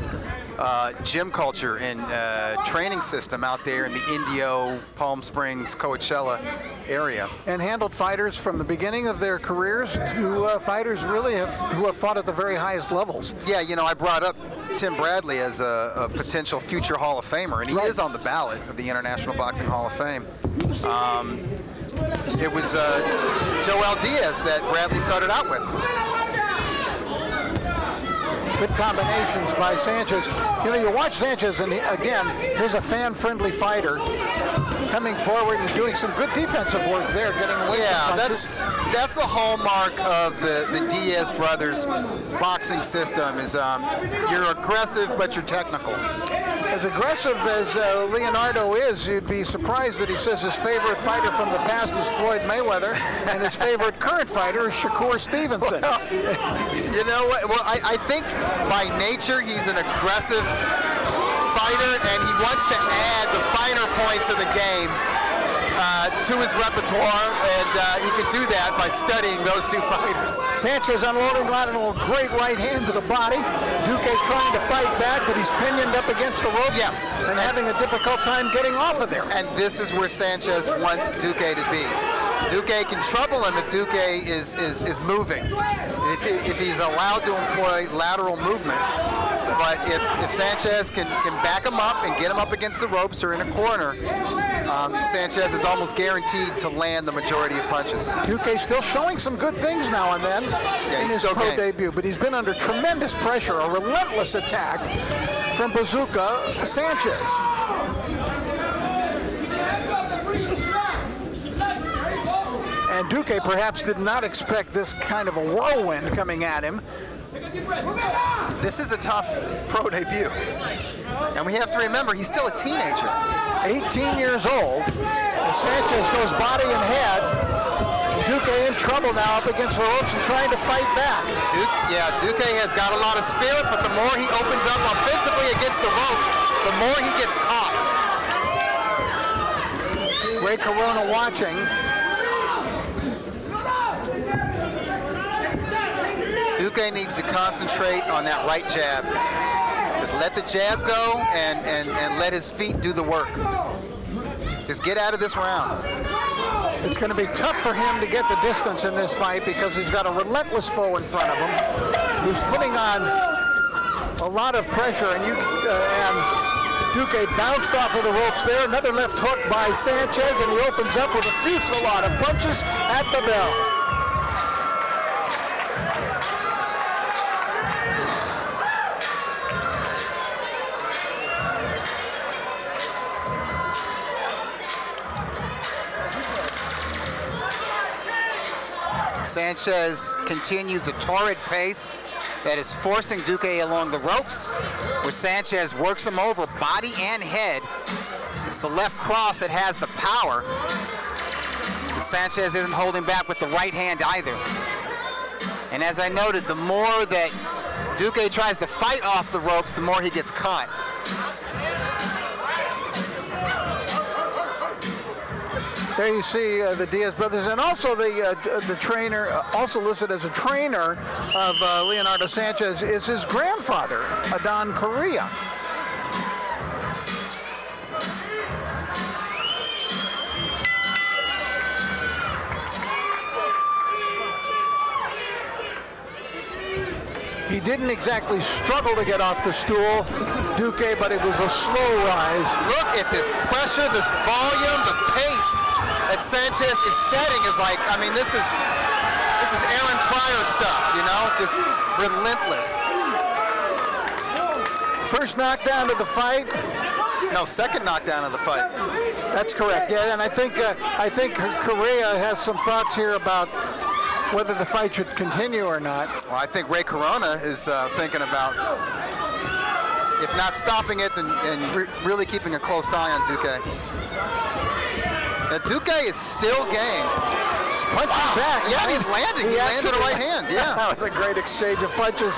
gym culture and training system out there in the Indio, Palm Springs, Coachella area. And handled fighters from the beginning of their careers to fighters really who have fought at the very highest levels. Yeah, I brought up Tim Bradley as a potential future Hall of Famer, and he is on the ballot of the International Boxing Hall of Fame. It was Joel Diaz that Bradley started out with. Good combinations by Sanchez. You watch Sanchez, and again, here's a fan-friendly fighter coming forward and doing some good defensive work there, getting away from punches. that's a hallmark of the Diaz brothers boxing system is you're aggressive, but you're technical. As aggressive as Leonardo is, you'd be surprised that he says his favorite fighter from the past is Floyd Mayweather, and his favorite current fighter is Shakur Stevenson. Well, you know what? Well, I think by nature he's an aggressive fighter, and he wants to add the finer points of the game to his repertoire, and he could do that by studying those two fighters. Sanchez unloading lateral, great right hand to the body. Duque trying to fight back, but he's pinioned up against the rope. Yes. And having a difficult time getting off of there. And this is where Sanchez wants Duque to be. Duque can trouble him if Duque is moving, if he's allowed to employ lateral movement. But if Sanchez can back him up and get him up against the ropes or in a corner, Sanchez is almost guaranteed to land the majority of punches. Duque still showing some good things now and then in his pro debut, but he's been under tremendous pressure, a relentless attack from Bazooka Sanchez. And Duque perhaps did not expect this kind of a whirlwind coming at him. This is a tough pro debut. And we have to remember, he's still a teenager. 18 years old. Sanchez goes body and head. Duque in trouble now up against the ropes and trying to fight back. Duque has got a lot of spirit, but the more he opens up offensively against the ropes, the more he gets caught. Ray Corona watching. Duque needs to concentrate on that right jab. Just let the jab go and let his feet do the work. Just get out of this round. It's going to be tough for him to get the distance in this fight because he's got a relentless foe in front of him who's putting on a lot of pressure. And Duque bounced off of the ropes there. Another left hook by Sanchez, and he opens up with a fusillade of punches at the bell. Sanchez continues a torrid pace that is forcing Duque along the ropes, where Sanchez works him over body and head. It's the left cross that has the power. But Sanchez isn't holding back with the right hand either. And as I noted, the more that Duque tries to fight off the ropes, the more he gets caught. There you see the Diaz brothers, and also the trainer, also listed as a trainer of Leonardo Sanchez, is his grandfather, Adon Correa. He didn't exactly struggle to get off the stool, Duque, but it was a slow rise. Look at this pressure, this volume, the pace that Sanchez is setting is like, I mean, this is Aaron Pryor stuff, you know, just relentless. First knockdown of the fight. No, second knockdown of the fight. That's correct. Yeah, and I think Correa has some thoughts here about whether the fight should continue or not. Well, I think Ray Corona is thinking about, if not stopping it, then really keeping a close eye on Duque. Now, Duque is still game. He's punching back. Yeah, and he's landing. He landed a right hand. Yeah, that was a great exchange of punches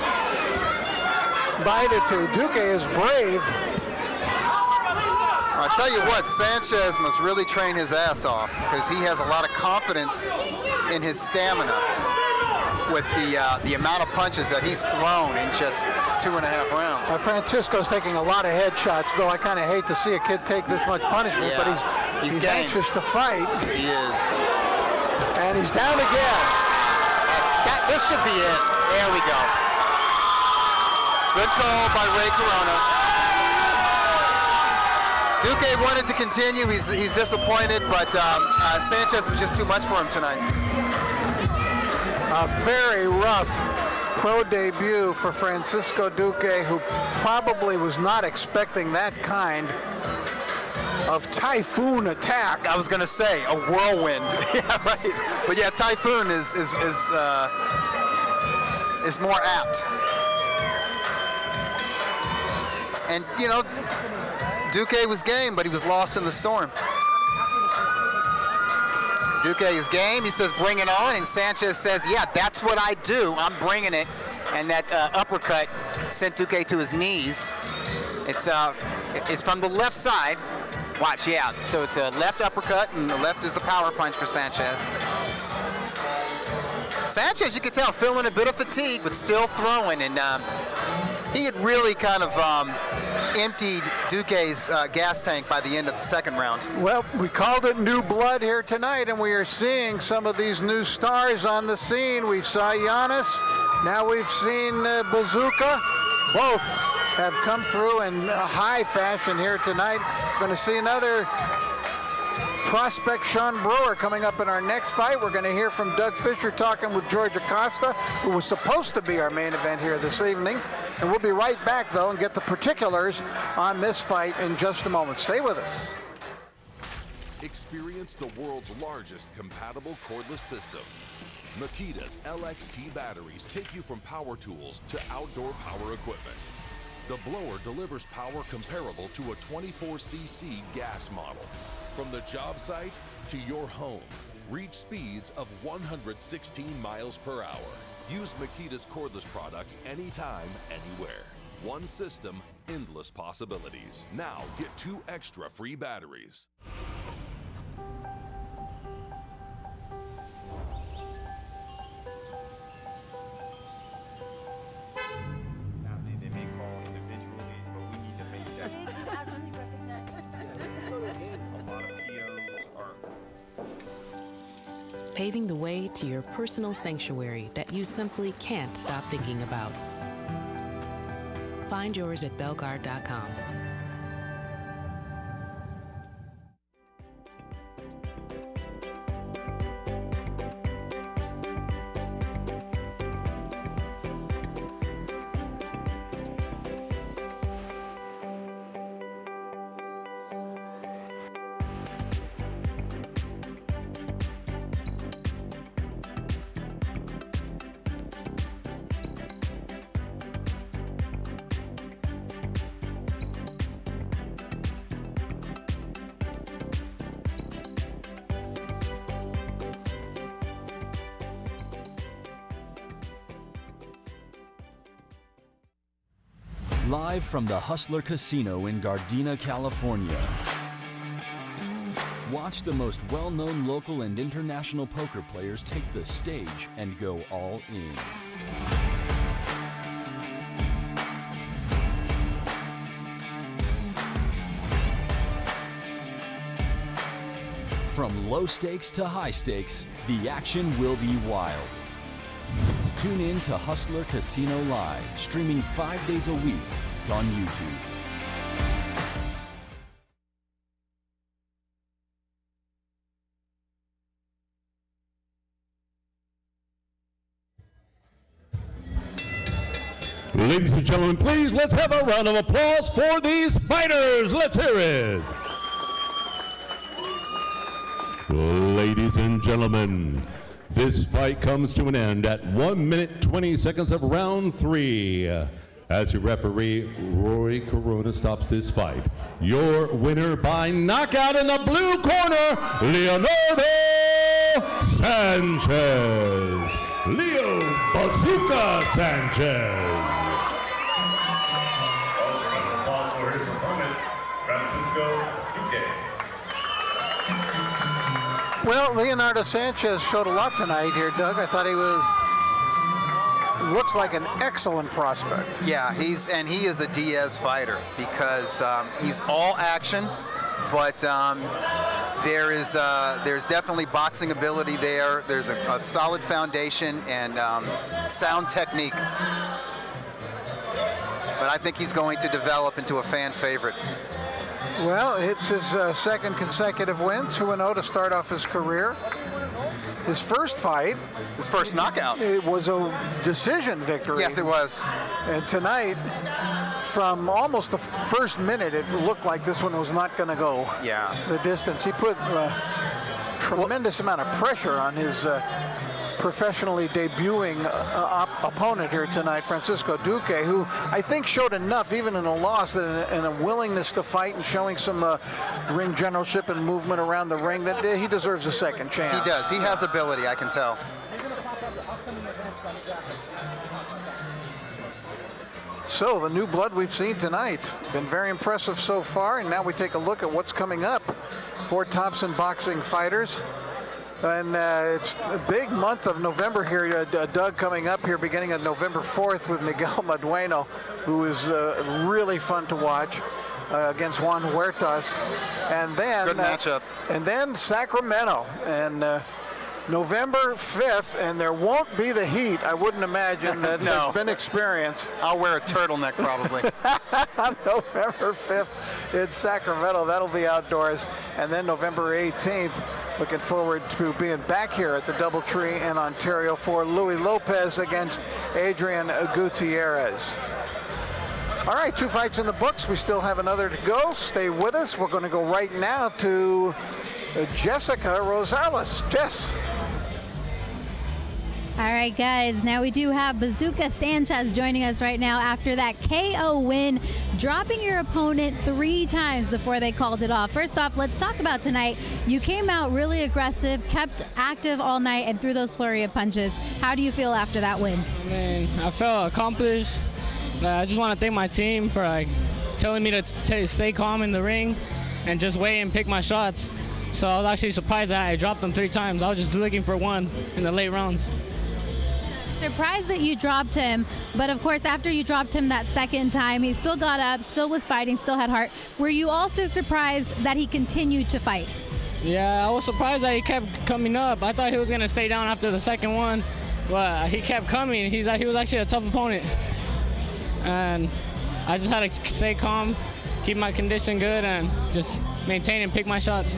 by the two. Duque is brave. I'll tell you what, Sanchez must really train his ass off because he has a lot of confidence in his stamina with the amount of punches that he's thrown in just 2.5 rounds. Francisco's taking a lot of headshots, though I kind of hate to see a kid take this much punishment, but he's anxious to fight. He is. And he's down again. This should be it. There we go. Good call by Ray Corona. Duque wanted to continue. He's disappointed, but Sanchez was just too much for him tonight. A very rough pro debut for Francisco Duque, who probably was not expecting that kind of typhoon attack. I was gonna say a whirlwind. Yeah, right. But yeah, typhoon is more apt. And you know, Duque was game, but he was lost in the storm. Duque is game. He says, "Bring it on," and Sanchez says, "Yeah, that's what I do. I'm bringing it." And that uppercut sent Duque to his knees. It's from the left side. Watch, yeah. So it's a left uppercut, and the left is the power punch for Sanchez. Sanchez, you can tell, feeling a bit of fatigue, but still throwing. And he had really kind of emptied Duque's gas tank by the end of the second round. Well, we called it new blood here tonight, and we are seeing some of these new stars on the scene. We saw Giannis. Now we've seen Bazooka. Both have come through in high fashion here tonight. We're going to see another prospect, Sean Brewer, coming up in our next fight. We're going to hear from Doug Fisher talking with George Acosta, who was supposed to be our main event here this evening. And we'll be right back, though, and get the particulars on this fight in just a moment. Stay with us. Experience the world's largest compatible cordless system. Makita's LXT batteries take you from power tools to outdoor power equipment. The blower delivers power comparable to a 24cc gas model. From the job site to your home, reach speeds of 116 miles per hour. Use Makita's cordless products anytime, anywhere. One system, endless possibilities. Now get 2 extra free batteries. Paving the way to your personal sanctuary that you simply can't stop thinking about. Find yours at Belgard.com. Live from the Hustler Casino in Gardena, California. Watch the most well-known local and international poker players take the stage and go all in. From low stakes to high stakes, the action will be wild. Tune in to Hustler Casino Live, streaming 5 days a week on YouTube. Ladies and gentlemen, please let's have a round of applause for these fighters. Let's hear it. Ladies and gentlemen, this fight comes to an end at 1 minute 20 seconds of round 3. As your referee, Rory Corona, stops this fight. Your winner by knockout in the blue corner, Leonardo Sanchez. Leo Bazooka Sanchez. Also, applause for his opponent, Francisco Duque. Well, Leonardo Sanchez showed a lot tonight here, Doug. I thought he looks like an excellent prospect. Yeah, he is a Diaz fighter because he's all action, but there's definitely boxing ability there. There's a solid foundation and sound technique. But I think he's going to develop into a fan favorite. Well, it's his second consecutive win, 2-0 to start off his career. His first fight, his first knockout, it was a decision victory. Yes, it was. And tonight, from almost the first minute, it looked like this one was not going to go the distance. He put tremendous amount of pressure on his professionally debuting opponent here tonight, Francisco Duque, who I think showed enough, even in a loss, and a willingness to fight and showing some ring generalship and movement around the ring, that he deserves a second chance. He does. He has ability, I can tell. So the new blood we've seen tonight, been very impressive so far, and now we take a look at what's coming up for Thompson Boxing fighters. And it's a big month of November here, Doug, coming up here beginning of November 4th with Miguel Madueno, who is really fun to watch against Juan Huertas. And then, good matchup. And then Sacramento, and November 5th, and there won't be the heat, I wouldn't imagine, that no. has been experienced. I'll wear a turtleneck probably. November 5th in Sacramento, that'll be outdoors. And then November 18th, looking forward to being back here at the Doubletree in Ontario for Louis Lopez against Adrian Gutierrez. All right, 2 fights in the books. We still have another to go. Stay with us. We're going to go right now to Jessica Rosales. Jess. All right, guys, now we do have Bazooka Sanchez joining us right now after that KO win, dropping your opponent 3 times before they called it off. First off, let's talk about tonight. You came out really aggressive, kept active all night, and threw those flurry of punches. How do you feel after that win? Man, I felt accomplished. I just want to thank my team for telling me to stay calm in the ring and just wait and pick my shots. So I was actually surprised that I dropped them 3 times. I was just looking for one in the late rounds. Surprised that you dropped him, but of course after you dropped him that second time, he still got up, still was fighting, still had heart. Were you also surprised that he continued to fight? Yeah, I was surprised that he kept coming up. I thought he was going to stay down after the second one, but he kept coming. He was actually a tough opponent. And I just had to stay calm, keep my condition good, and just maintain and pick my shots.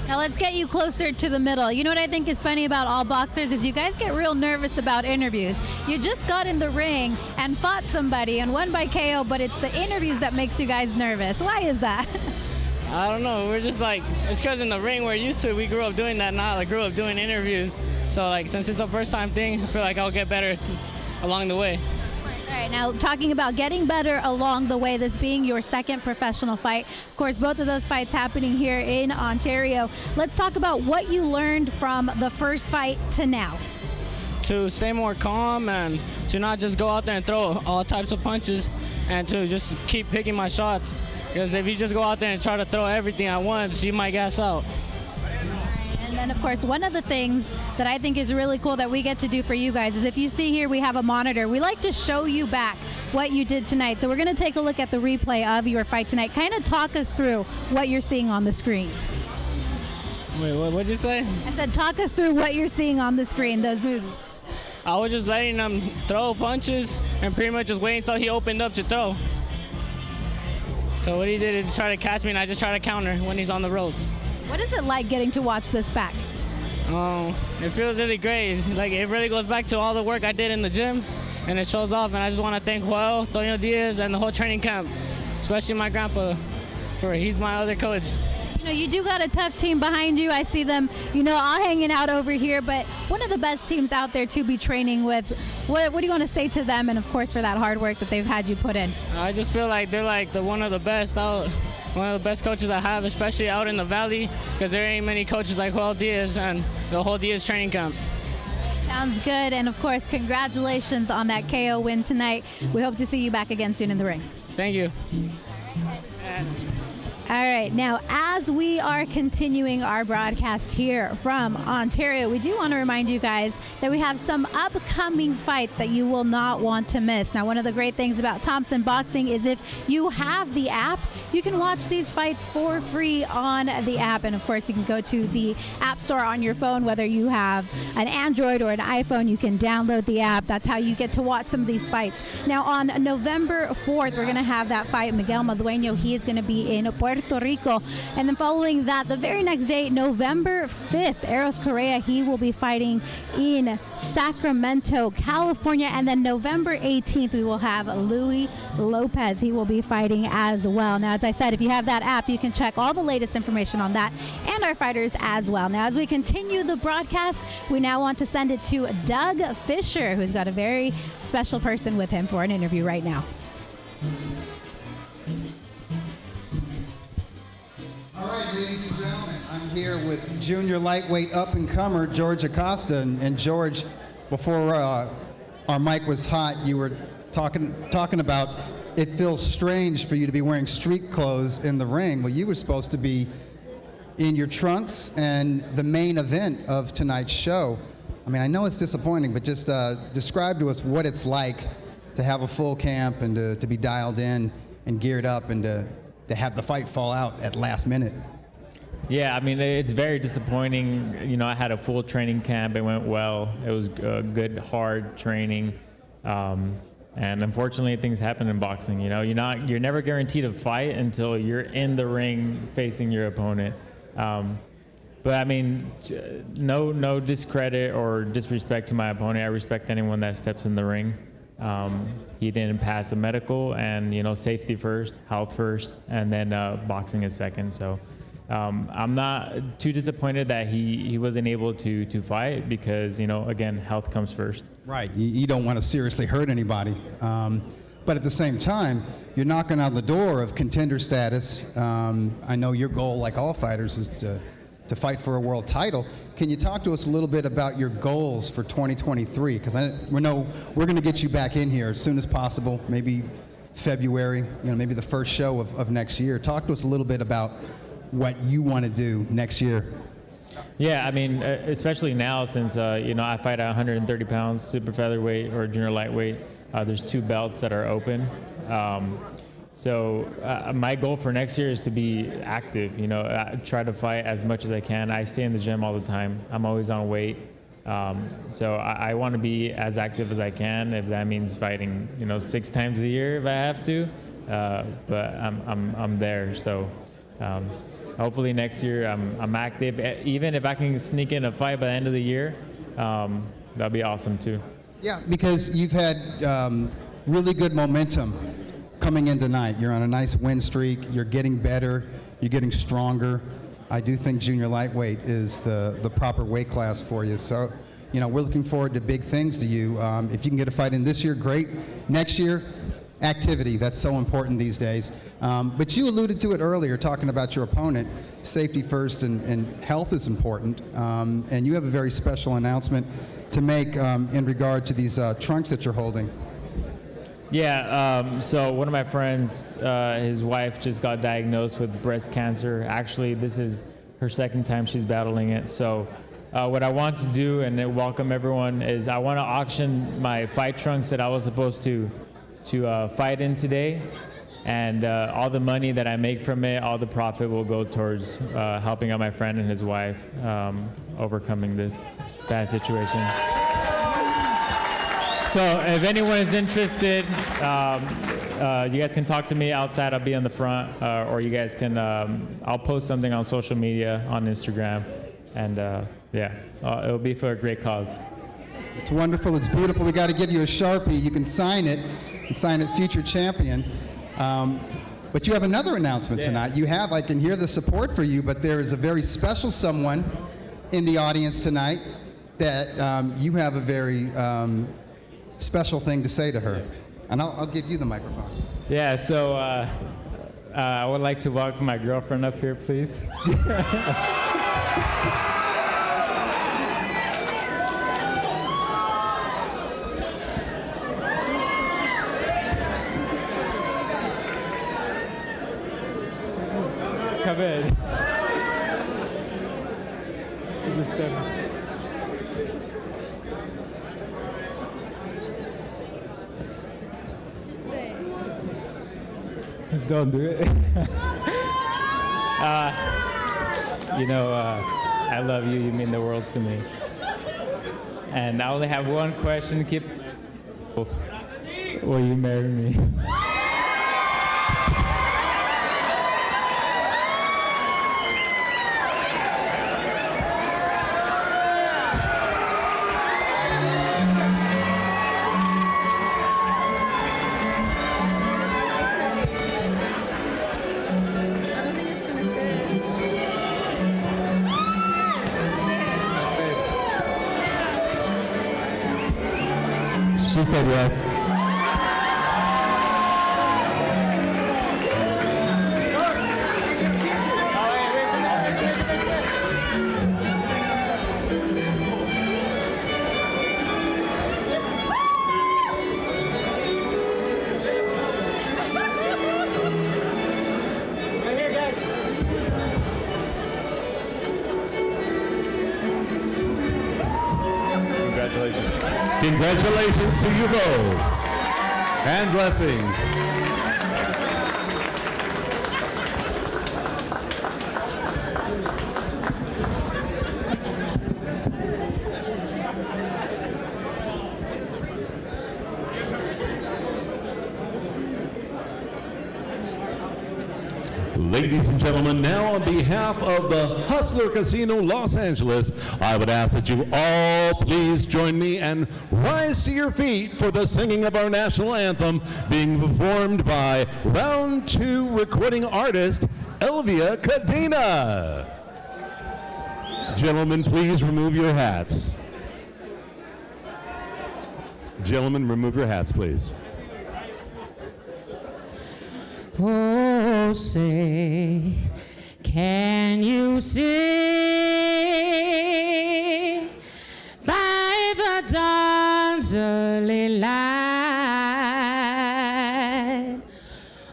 Now let's get you closer to the middle. You know what I think is funny about all boxers is you guys get real nervous about interviews. You just got in the ring and fought somebody and won by KO, but it's the interviews that makes you guys nervous. Why is that? I don't know. We're just it's because in the ring we're used to it. We grew up doing that now. I grew up doing interviews. So since it's a first time thing, I feel like I'll get better along the way. All right, now talking about getting better along the way, this being your second professional fight. Of course, both of those fights happening here in Ontario. Let's talk about what you learned from the first fight to now. To stay more calm and to not just go out there and throw all types of punches and to just keep picking my shots. Because if you just go out there and try to throw everything at once, you might gas out. And then, of course, one of the things that I think is really cool that we get to do for you guys is if you see here we have a monitor, we like to show you back what you did tonight. So we're going to take a look at the replay of your fight tonight. Kind of talk us through what you're seeing on the screen. Wait, what'd you say? I said talk us through what you're seeing on the screen, those moves. I was just letting him throw punches and pretty much just waiting until he opened up to throw. So what he did is try to catch me and I just try to counter when he's on the ropes. What is it like getting to watch this back? It feels really great. It really goes back to all the work I did in the gym, and it shows off. And I just want to thank Joel, Antonio Diaz, and the whole training camp, especially my grandpa, he's my other coach. You know, you do got a tough team behind you. I see them, all hanging out over here, but one of the best teams out there to be training with. What do you want to say to them, and of course for that hard work that they've had you put in? I just feel like they're one of the best out. One of the best coaches I have, especially out in the valley, because there ain't many coaches like Joel Diaz and the whole Diaz training camp. Sounds good, and of course, congratulations on that KO win tonight. We hope to see you back again soon in the ring. Thank you. All right, now as we are continuing our broadcast here from Ontario, we do want to remind you guys that we have some upcoming fights that you will not want to miss. Now, one of the great things about Thompson Boxing is if you have the app, you can watch these fights for free on the app. And of course, you can go to the App Store on your phone, whether you have an Android or an iPhone, you can download the app. That's how you get to watch some of these fights. Now, on November 4th, we're going to have that fight. Miguel Madueno, he is going to be in Puerto Puerto Rico. And then following that, the very next day, November 5th, Eros Correa, he will be fighting in Sacramento, California. And then November 18th, we will have Louis Lopez. He will be fighting as well. Now, as I said, if you have that app, you can check all the latest information on that and our fighters as well. Now, as we continue the broadcast, we now want to send it to Doug Fisher, who's got a very special person with him for an interview right now. All right, ladies and gentlemen, I'm here with junior lightweight up-and-comer George Acosta. And George, before our mic was hot, you were talking about it feels strange for you to be wearing street clothes in the ring. Well, you were supposed to be in your trunks and the main event of tonight's show. I mean, I know it's disappointing, but just describe to us what it's like to have a full camp and to be dialed in and geared up and to have the fight fall out at last minute. Yeah, I mean, it's very disappointing. You know, I had a full training camp. It went well. It was good, hard training. And unfortunately, things happen in boxing. You know, you're never guaranteed a fight until you're in the ring facing your opponent. But I mean, no discredit or disrespect to my opponent. I respect anyone that steps in the ring. He didn't pass a medical, and you know, safety first, health first, and then boxing is second. So I'm not too disappointed that he wasn't able to fight because, you know, again, health comes first. Right. You don't want to seriously hurt anybody. But at the same time, you're knocking on the door of contender status. I know your goal, like all fighters, is to fight for a world title. Can you talk to us a little bit about your goals for 2023? Because we know we're going to get you back in here as soon as possible, maybe February, you know, maybe the first show of next year. Talk to us a little bit about what you want to do next year. Yeah, I mean, especially now since, you know, I fight at 130 pounds, super featherweight or junior lightweight. There's 2 belts that are open. So my goal for next year is to be active, you know, try to fight as much as I can. I stay in the gym all the time. I'm always on weight. So I want to be as active as I can, if that means fighting, you know, 6 times a year if I have to. But I'm there. So hopefully next year I'm active. Even if I can sneak in a fight by the end of the year, that'd be awesome too. Yeah, because you've had really good momentum coming in tonight. You're on a nice win streak. You're getting better. You're getting stronger. I do think junior lightweight is the proper weight class for you. So, you know, we're looking forward to big things to you. If you can get a fight in this year, great. Next year, activity. That's so important these days. But you alluded to it earlier, talking about your opponent. Safety first and health is important. And you have a very special announcement to make in regard to these trunks that you're holding. Yeah, so one of my friends, his wife just got diagnosed with breast cancer. Actually, this is her second time she's battling it. So what I want to do, and welcome everyone, is I want to auction my fight trunks that I was supposed to fight in today. And all the money that I make from it, all the profit will go towards helping out my friend and his wife overcoming this bad situation. So if anyone is interested, you guys can talk to me outside. I'll be on the front, or you guys can, I'll post something on social media, on Instagram, and yeah, it'll be for a great cause. It's wonderful, it's beautiful. We got to give you a Sharpie. You can sign it, Future Champion. But you have another announcement tonight. You have, I can hear the support for you, but there is a very special someone in the audience tonight that you have a very special thing to say to her. And I'll give you the microphone. Yeah, so I would like to welcome my girlfriend up here, please. Come in. Just step. Just don't do it. You know, I love you. You mean the world to me. And I only have one question. Will you marry me? She said yes. Congratulations to you both, and blessings. Ladies and gentlemen, now on behalf of the Hustler Casino Los Angeles, I would ask that you all please join me and rise to your feet for the singing of our national anthem being performed by round 2 recording artist Elvia Cadena. Gentlemen, please remove your hats. Gentlemen, remove your hats, please. Oh, say, can you see by the dawn's early light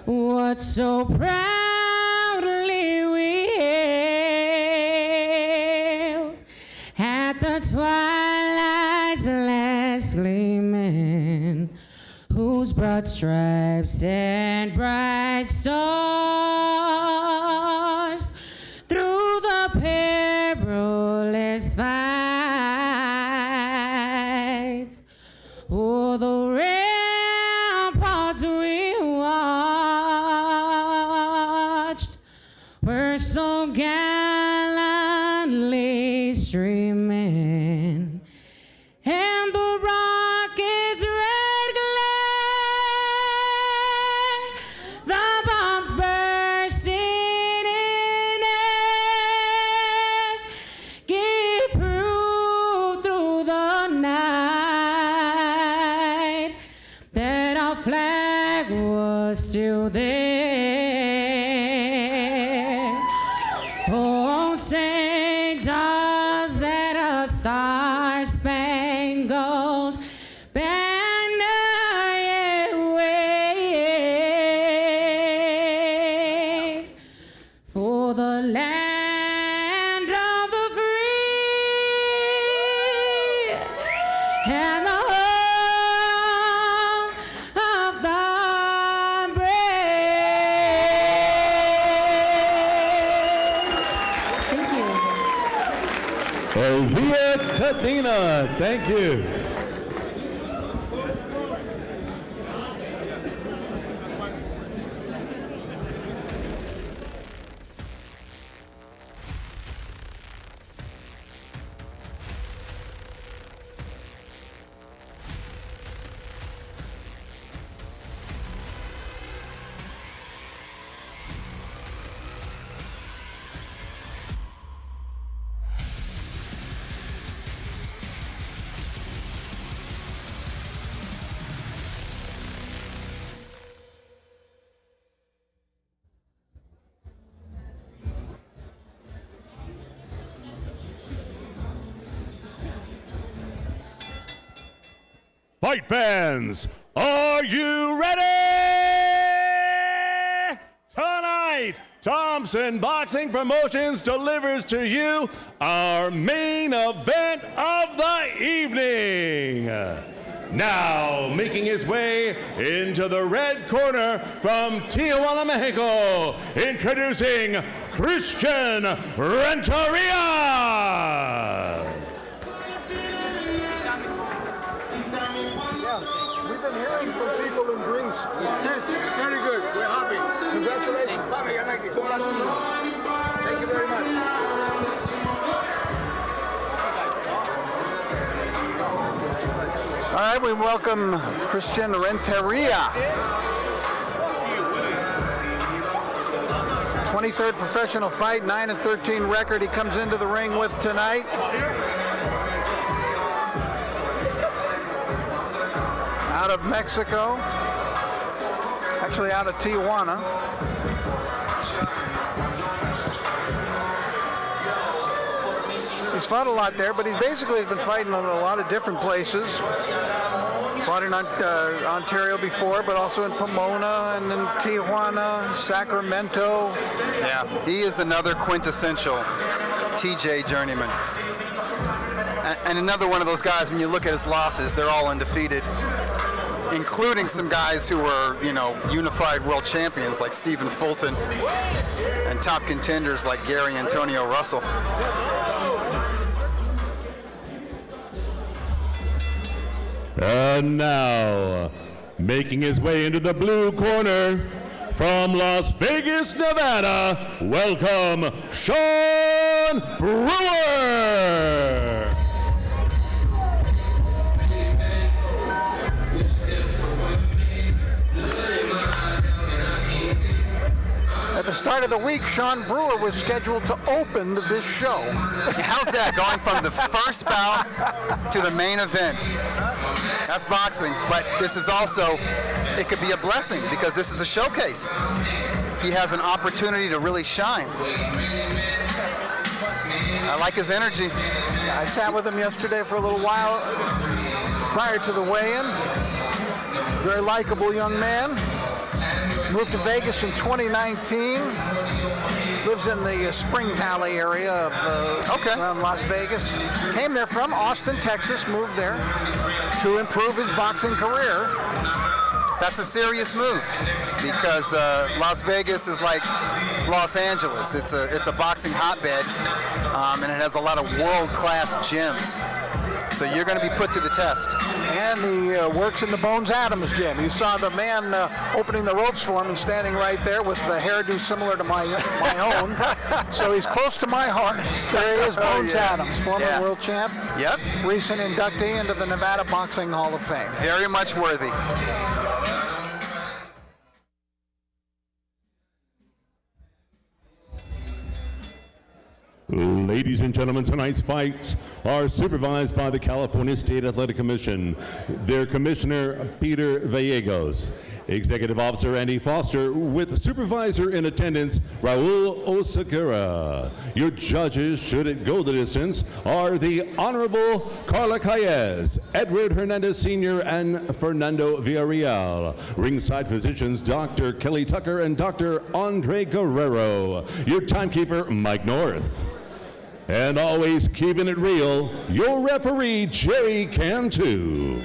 what so proudly we hailed at the twilight's last gleaming, whose broad stripes and bright stars through the perilous fights o'er the ramparts we watched were so gallantly streaming, and the rockets' red glare, the bombs bursting in air, gave proof through the night that our flag was still there. Oh, say, does that a star-spangled banner yet wave for the land of the free and the home of the brave? Thank you. Elvia Cadena, thank you. Fight fans, are you ready? Tonight, Thompson Boxing Promotions delivers to you our main event of the evening. Now, making his way into the red corner from Tijuana, Mexico, introducing Christian Renteria. We've been hearing from people in Greece. Yes, very good. We're happy. Congratulations. Thank you very much. All right, we welcome Christian Renteria. 23rd professional fight, 9-13 record he comes into the ring with tonight. out of Mexico, actually out of Tijuana. He's fought a lot there, but he's basically been fighting in a lot of different places. Fought in Ontario before, but also in Pomona and then Tijuana, Sacramento. Yeah, he is another quintessential TJ journeyman. And another one of those guys, when you look at his losses, they're all undefeated, including some guys who were, unified world champions like Stephen Fulton and top contenders like Gary Antonio Russell. And now, making his way into the blue corner, from Las Vegas, Nevada, welcome Sean Brewer. At the start of the week, Sean Brewer was scheduled to open this show. How's that, going from the first bout to the main event? That's boxing, but this is also, it could be a blessing because this is a showcase. He has an opportunity to really shine. I like his energy. I sat with him yesterday for a little while prior to the weigh-in. Very likable young man. Moved to Vegas in 2019. Lives in the Spring Valley area of around Las Vegas. Came there from Austin, Texas. Moved there to improve his boxing career. That's a serious move because Las Vegas is like Los Angeles. It's a boxing hotbed, and it has a lot of world-class gyms. So you're going to be put to the test. And he works in the Bones Adams gym. You saw the man opening the ropes for him and standing right there with the hairdo similar to my own. So he's close to my heart. There he is, Bones Adams, former world champ. Yep. Recent inductee into the Nevada Boxing Hall of Fame. Very much worthy. Ladies and gentlemen, tonight's fights are supervised by the California State Athletic Commission. Their commissioner, Peter Vallegos. Executive Officer Andy Foster, with supervisor in attendance, Raul Osakura. Your judges, should it go the distance, are the Honorable Carla Calles, Edward Hernandez Sr., and Fernando Villarreal. Ringside physicians, Dr. Kelly Tucker and Dr. Andre Guerrero. Your timekeeper, Mike North. And always keeping it real, your referee, Jerry Cantu.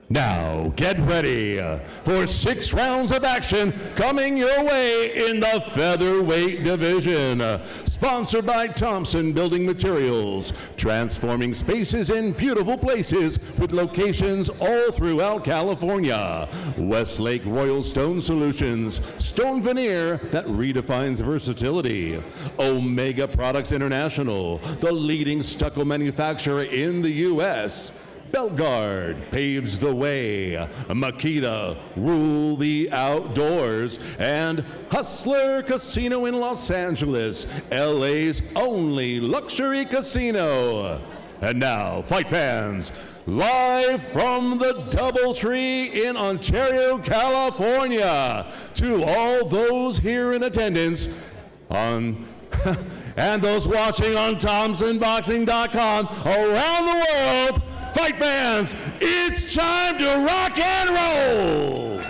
Now, get ready for 6 rounds of action coming your way in the featherweight division. Sponsored by Thompson Building Materials, transforming spaces in beautiful places with locations all throughout California. Westlake Royal Stone Solutions, stone veneer that redefines versatility. Omega Products International, the leading stucco manufacturer in the U.S. Belgard paves the way. Makita rule the outdoors. And Hustler Casino in Los Angeles, LA's only luxury casino. And now, fight fans, live from the Doubletree in Ontario, California, to all those here in attendance and those watching on ThompsonBoxing.com around the world. Fight fans, it's time to rock and roll!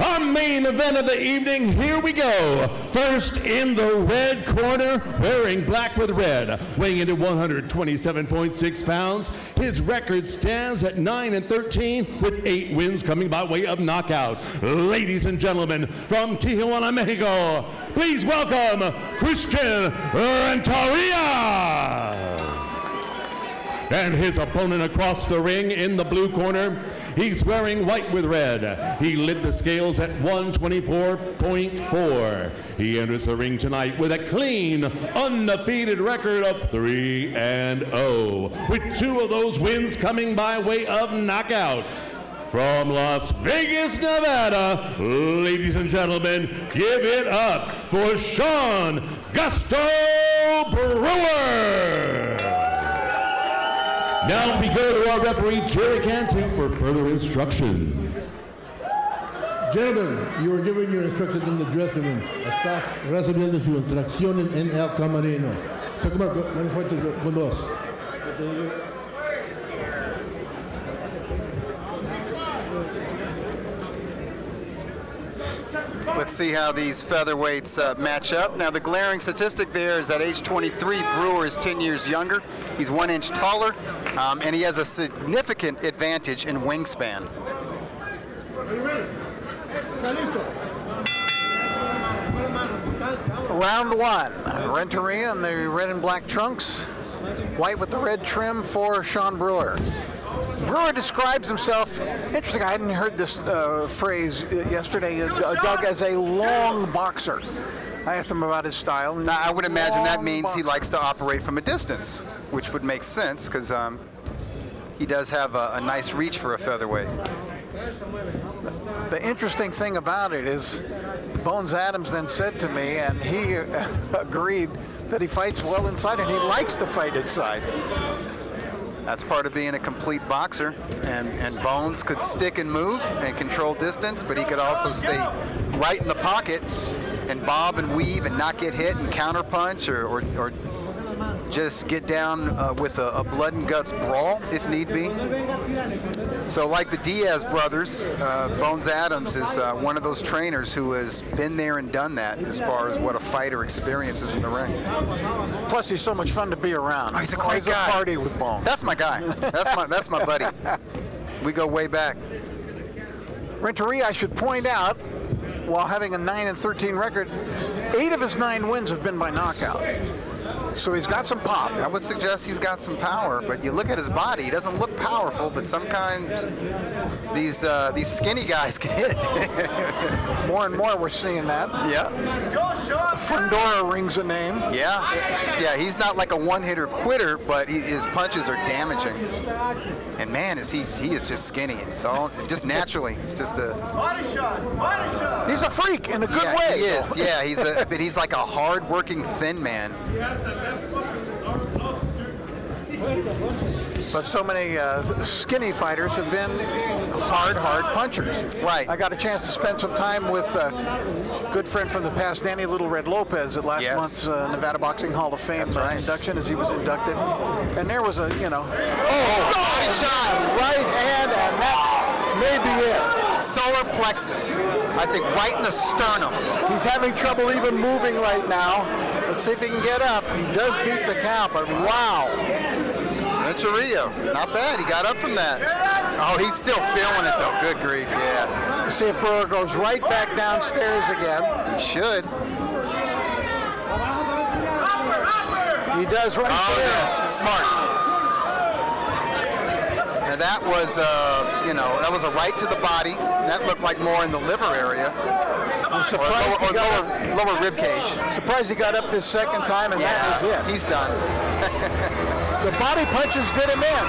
Our main event of the evening, here we go. First in the red corner, wearing black with red, weighing in at 127.6 pounds. His record stands at 9-13 with 8 wins coming by way of knockout. Ladies and gentlemen, from Tijuana, Mexico, please welcome Christian Renteria. And his opponent across the ring in the blue corner, he's wearing white with red. He lit the scales at 124.4. He enters the ring tonight with a clean, undefeated record of 3-0, with 2 of those wins coming by way of knockout. From Las Vegas, Nevada, ladies and gentlemen, give it up for Sean Gusto Brewer. Now we go to our referee, Jerry Cantu, for further instruction. Gentlemen, you were given your instructions in the dressing room. Estás recibiendo sus instrucciones en el camerino. So come on, más fuerte con dos. Let's see how these featherweights match up. Now, the glaring statistic there is at age 23, Brewer is 10 years younger. He's 1 inch taller, and he has a significant advantage in wingspan. Round one. Renteria in the red and black trunks. White with the red trim for Sean Brewer. Brewer describes himself, interesting, I hadn't heard this phrase yesterday, Doug, as a long boxer. I asked him about his style. Now, I would imagine that means he likes to operate from a distance, which would make sense because he does have a nice reach for a featherweight. The interesting thing about it is Bones Adams then said to me, and he agreed, that he fights well inside and he likes to fight inside. That's part of being a complete boxer, and Bones could stick and move and control distance, but he could also stay right in the pocket and bob and weave and not get hit and counter punch or just get down with a blood and guts brawl if need be. So like the Diaz brothers, Bones Adams is one of those trainers who has been there and done that as far as what a fighter experiences in the ring. Plus, he's so much fun to be around. Oh, he's a great guy. A party with Bones. That's my guy. That's my buddy. We go way back. Renteria, I should point out, while having a 9-13 record, 8 of his 9 wins have been by knockout. So he's got some pop. I would suggest he's got some power, but you look at his body, he doesn't look powerful, but sometimes these skinny guys can hit. More and more we're seeing that. Yeah. Fundora rings a name. Yeah, he's not like a one-hitter quitter, but his punches are damaging. And man, he is just skinny. It's all just naturally. It's just a body shot. He's a freak in a good way. He is. Yeah, but he's like a hard-working thin man. But so many skinny fighters have been hard punchers. Right. I got a chance to spend some time with a good friend from the past, Danny Little Red Lopez, at last month's Nevada Boxing Hall of Fame induction, as he was inducted. And there was a, body shot, right hand, and that may be it. Solar plexus, I think right in the sternum. He's having trouble even moving right now. Let's see if he can get up. He does beat the count, but wow. Renteria, not bad. He got up from that. Oh, he's still feeling it though. Good grief, yeah. Let's see if Brewer goes right back downstairs again. He should. He does right there. Yes, smart. Now that was, that was a right to the body. That looked like more in the liver area. I'm surprised or lower rib cage. Surprised he got up this second time, and that was it. He's done. The body punches did him in.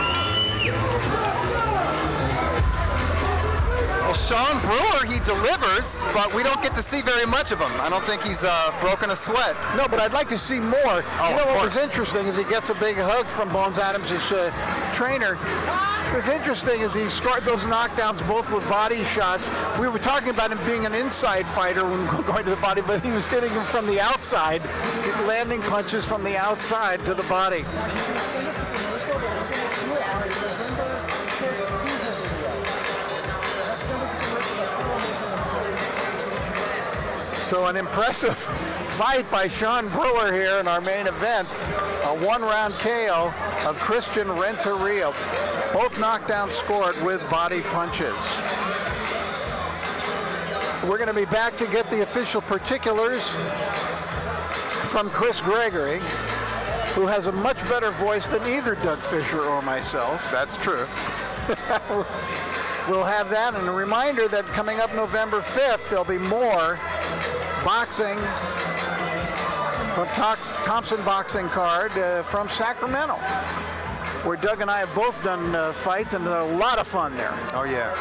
Well, Sean Brewer, he delivers, but we don't get to see very much of him. I don't think he's broken a sweat. No, but I'd like to see more. What was interesting is he gets a big hug from Bones Adams, his trainer. What's interesting is he scored those knockdowns both with body shots. We were talking about him being an inside fighter when going to the body, but he was hitting him from the outside, landing punches from the outside to the body. So an impressive fight by Sean Brewer here in our main event. A 1-round KO of Christian Renteria. Both knockdowns scored with body punches. We're going to be back to get the official particulars from Chris Gregory, who has a much better voice than either Doug Fisher or myself. That's true. We'll have that, and a reminder that coming up November 5th, there'll be more boxing from Thompson Boxing card from Sacramento, where Doug and I have both done fights, and a lot of fun there. Oh, yeah.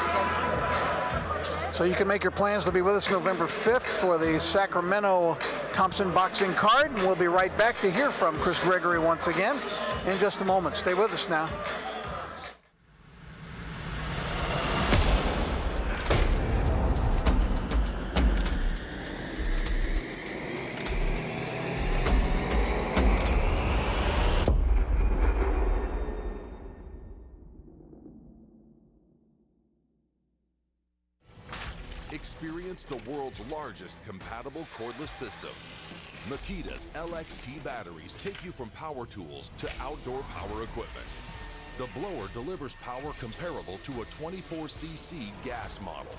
So you can make your plans to be with us November 5th for the Sacramento Thompson Boxing card, and we'll be right back to hear from Chris Gregory once again in just a moment. Stay with us now. Experience the world's largest compatible cordless system. Makita's LXT batteries take you from power tools to outdoor power equipment. The blower delivers power comparable to a 24cc gas model.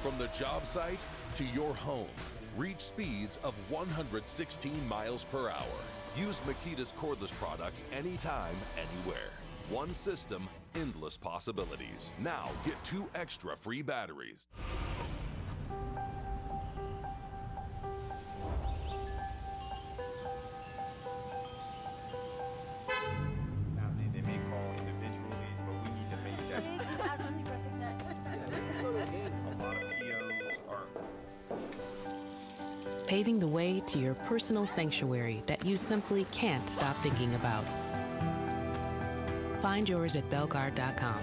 From the job site to your home, reach speeds of 116 miles per hour. Use Makita's cordless products anytime, anywhere. One system, endless possibilities. Now get 2 extra free batteries. They may call individually, but we need to make that. A lot of POs are. Paving the way to your personal sanctuary that you simply can't stop thinking about. Find yours at belgard.com.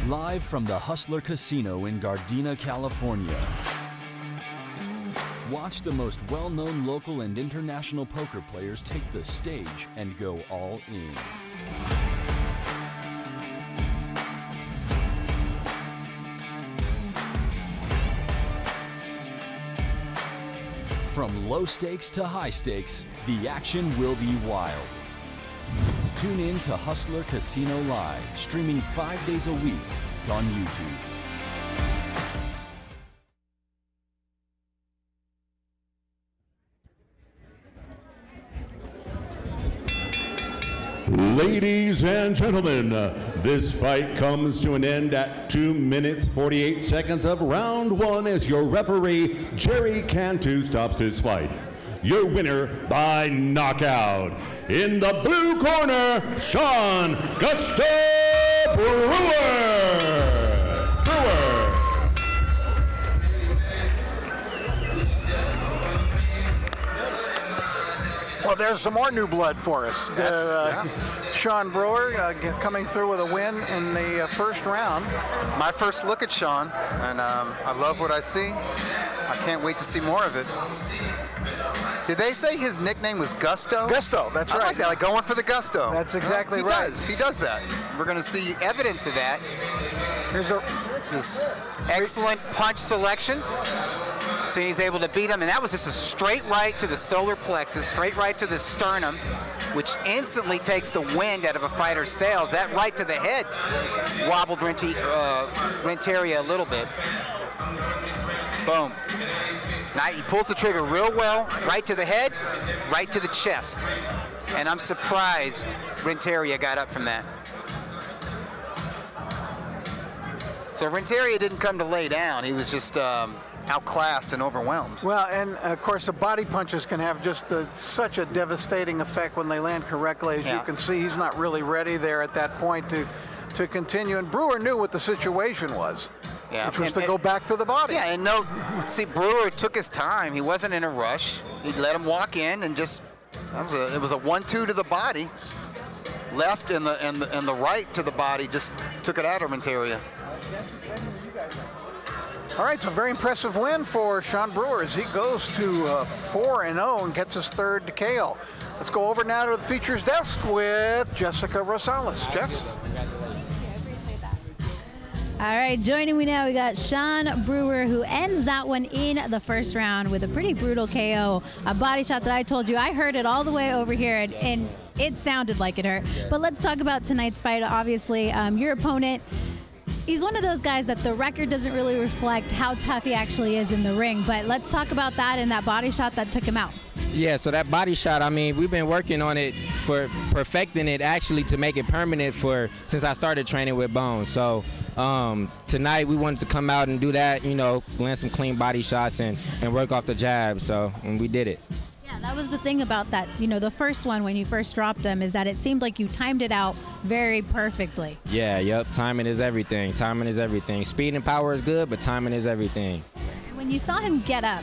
Live from the Hustler Casino in Gardena, California. Watch the most well-known local and international poker players take the stage and go all in. From low stakes to high stakes, the action will be wild. Tune in to Hustler Casino Live, streaming 5 days a week on YouTube. Ladies and gentlemen, this fight comes to an end at 2 minutes 48 seconds of round 1 as your referee, Jerry Cantu, stops his fight. Your winner by knockout. In the blue corner, Sean Brewer. Well, there's some more new blood for us. Sean Brewer coming through with a win in the first round. My first look at Sean, and I love what I see. I can't wait to see more of it. Did they say his nickname was Gusto? Gusto, that's right. I like that, like going for the gusto. That's exactly right. He does that. We're going to see evidence of that. Here's this excellent punch selection. So he's able to beat him, and that was just a straight right to the solar plexus, straight right to the sternum, which instantly takes the wind out of a fighter's sails. That right to the head wobbled Renteria a little bit. Boom. Now he pulls the trigger real well, right to the head, right to the chest. And I'm surprised Renteria got up from that. So Renteria didn't come to lay down. He was just outclassed and overwhelmed. Well, and of course the body punches can have just such a devastating effect when they land correctly. As you can see, he's not really ready there at that point to continue. And Brewer knew what the situation was. Yeah, which was to go back to the body. Yeah, and see, Brewer took his time. He wasn't in a rush. He let him walk in and just, it was a 1-2 to the body. Left and the right to the body just took it out of Renteria. All right, so very impressive win for Sean Brewer as he goes to 4-0 and gets his third KO. Let's go over now to the features desk with Jessica Rosales. Jess? All right, joining me now, we got Sean Brewer, who ends that one in the first round with a pretty brutal KO, a body shot that I told you, I heard it all the way over here, and it sounded like it hurt. But let's talk about tonight's fight. Obviously, your opponent, he's one of those guys that the record doesn't really reflect how tough he actually is in the ring. But let's talk about that and that body shot that took him out. Yeah, so that body shot, I mean, we've been working on it for perfecting it actually to make it permanent since I started training with Bones. So tonight we wanted to come out and do that, land some clean body shots and work off the jab. So and we did it. Yeah, Yeah, that was the thing about that. The first one when you first dropped him is that it seemed like you timed it out very perfectly. Yeah, yep. Timing is everything. Timing is everything. Speed and power is good, but timing is everything. When you saw him get up,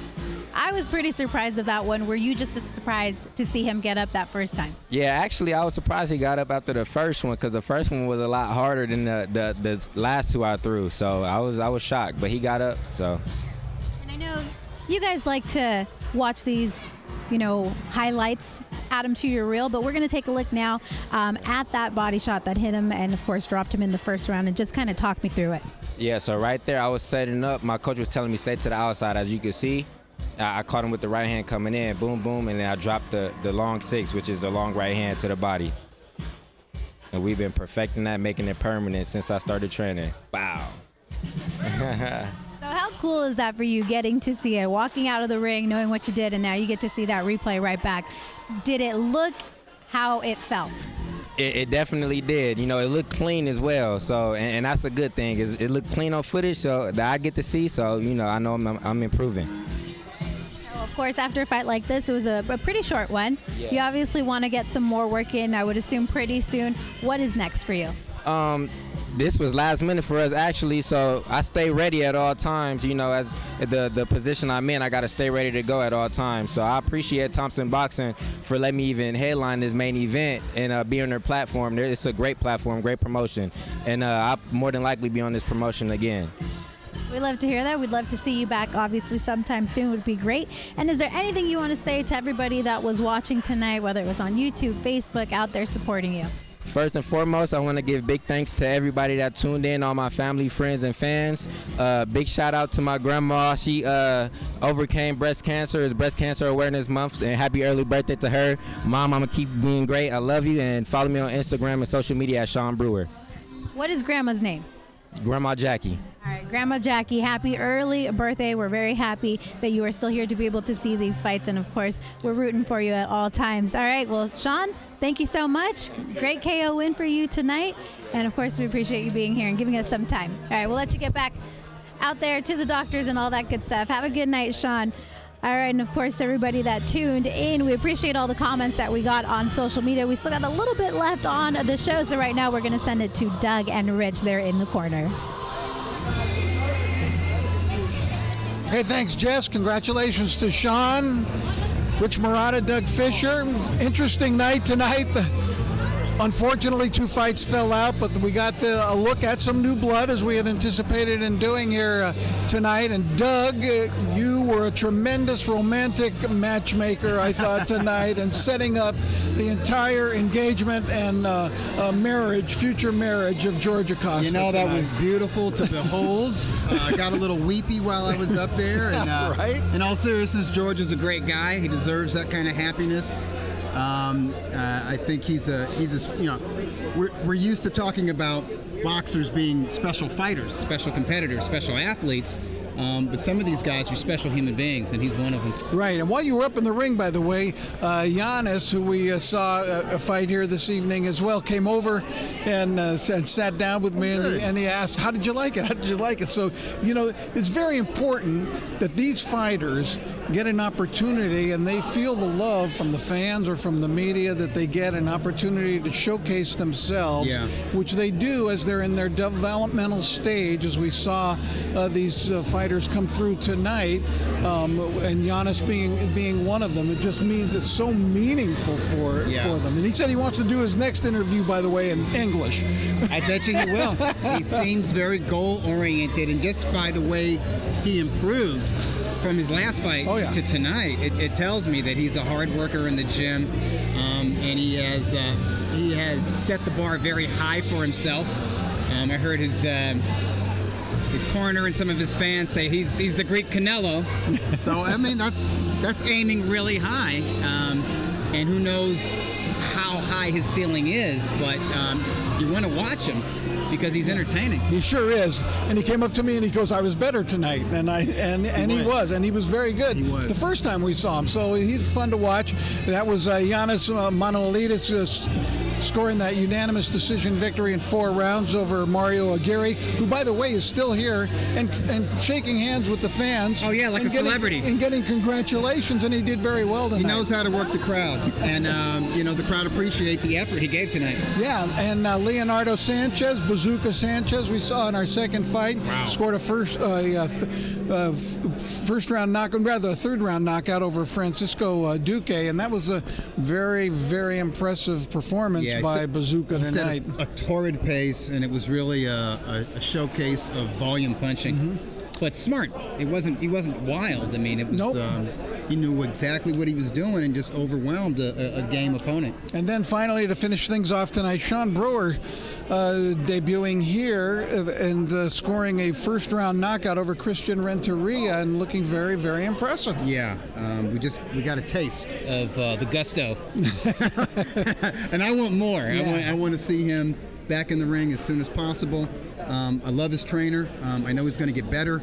I was pretty surprised of that one. Were you just as surprised to see him get up that first time? Yeah, actually, I was surprised he got up after the first one because the first one was a lot harder than the last two I threw. So I was shocked, but he got up. So. And I know you guys like to watch these, highlights, add them to your reel, but we're going to take a look now at that body shot that hit him and, of course, dropped him in the first round, and just kind of talk me through it. Yeah, so right there, I was setting up. My coach was telling me stay to the outside, as you can see. I caught him with the right hand coming in, boom, boom, and then I dropped the long 6, which is the long right hand to the body. And we've been perfecting that, making it permanent since I started training. Wow. So how cool is that for you, getting to see it, walking out of the ring, knowing what you did, and now you get to see that replay right back? Did it look how it felt? It definitely did. It looked clean as well. So, and that's a good thing. It looked clean on footage, so that I get to see. So, I know I'm improving. So, of course, after a fight like this, it was a pretty short one. Yeah. You obviously want to get some more work in, I would assume, pretty soon. What is next for you? This was last minute for us, actually, so I stay ready at all times. As the position I'm in, I got to stay ready to go at all times. So I appreciate Thompson Boxing for letting me even headline this main event and be on their platform. It's a great platform, great promotion, and I'll more than likely be on this promotion again. We love to hear that. We'd love to see you back, obviously, sometime soon would be great. And is there anything you want to say to everybody that was watching tonight, whether it was on YouTube, Facebook, out there supporting you? First and foremost, I want to give big thanks to everybody that tuned in, all my family, friends, and fans. Big shout out to my grandma. She overcame breast cancer. It's Breast Cancer Awareness Month, and happy early birthday to her. Mom, I'm going to keep being great. I love you, and follow me on Instagram and social media at Sean Brewer. What is Grandma's name? Grandma Jackie. All right, Grandma Jackie, happy early birthday. We're very happy that you are still here to be able to see these fights, and of course, we're rooting for you at all times. All right, well, Sean, thank you so much. Great KO win for you tonight, and of course, we appreciate you being here and giving us some time. All right, we'll let you get back out there to the doctors and all that good stuff. Have a good night, Sean. All right, and of course, everybody that tuned in, we appreciate all the comments that we got on social media. We still got a little bit left on the show, so right now we're going to send it to Doug and Rich. They're in the corner. Hey, thanks, Jess. Congratulations to Sean, Rich Murata, Doug Fisher. Interesting night tonight. Unfortunately, 2 fights fell out, but we got a look at some new blood as we had anticipated in doing here tonight. And Doug, you were a tremendous romantic matchmaker, I thought, tonight, and setting up the entire engagement and future marriage of Georgia Costa. That was beautiful to behold. I got a little weepy while I was up there. And, right? In all seriousness, George is a great guy. He deserves that kind of happiness. I think we're used to talking about boxers being special fighters, special competitors, special athletes. But some of these guys are special human beings, and he's one of them. Right, and while you were up in the ring, by the way, Giannis, who we saw a fight here this evening as well, came over and sat down with me, and he asked, how did you like it? How did you like it? So, it's very important that these fighters get an opportunity and they feel the love from the fans or from the media, that they get an opportunity to showcase themselves, which they do as they're in their developmental stage, as we saw these fighters come through tonight, and Giannis being one of them. It just means it's so meaningful for them. And he said he wants to do his next interview, by the way, in English. I bet you he will. He seems very goal-oriented, and just by the way he improved from his last fight to tonight, it tells me that he's a hard worker in the gym, and he has set the bar very high for himself. I heard his corner and some of his fans say he's the Greek Canelo. So I mean that's aiming really high, and who knows how high his ceiling is, but you want to watch him because he's entertaining. He sure is. And he came up to me and he goes, I was better tonight. And he was. And he was very good the first time we saw him. So he's fun to watch. That was Giannis Manolidis scoring that unanimous decision victory in 4 rounds over Mario Aguirre, who, by the way, is still here and shaking hands with the fans. Oh, yeah, like a celebrity. And getting congratulations, and he did very well tonight. He knows how to work the crowd, and, the crowd appreciate the effort he gave tonight. Yeah, and Leonardo Sanchez, Bazooka Sanchez, we saw in our second fight, scored a third round knockout over Francisco Duque, and that was a very, very impressive performance by Bazooka tonight. A torrid pace, and it was really a showcase of volume punching, but smart. He wasn't wild. I mean, it was. He knew exactly what he was doing and just overwhelmed a game opponent. And then finally, to finish things off tonight, Sean Brewer debuting here and scoring a first-round knockout over Christian Renteria and looking very, very impressive. Yeah, we got a taste of the gusto, and I want more. Yeah. I want to see him back in the ring as soon as possible. I love his trainer. I know he's going to get better.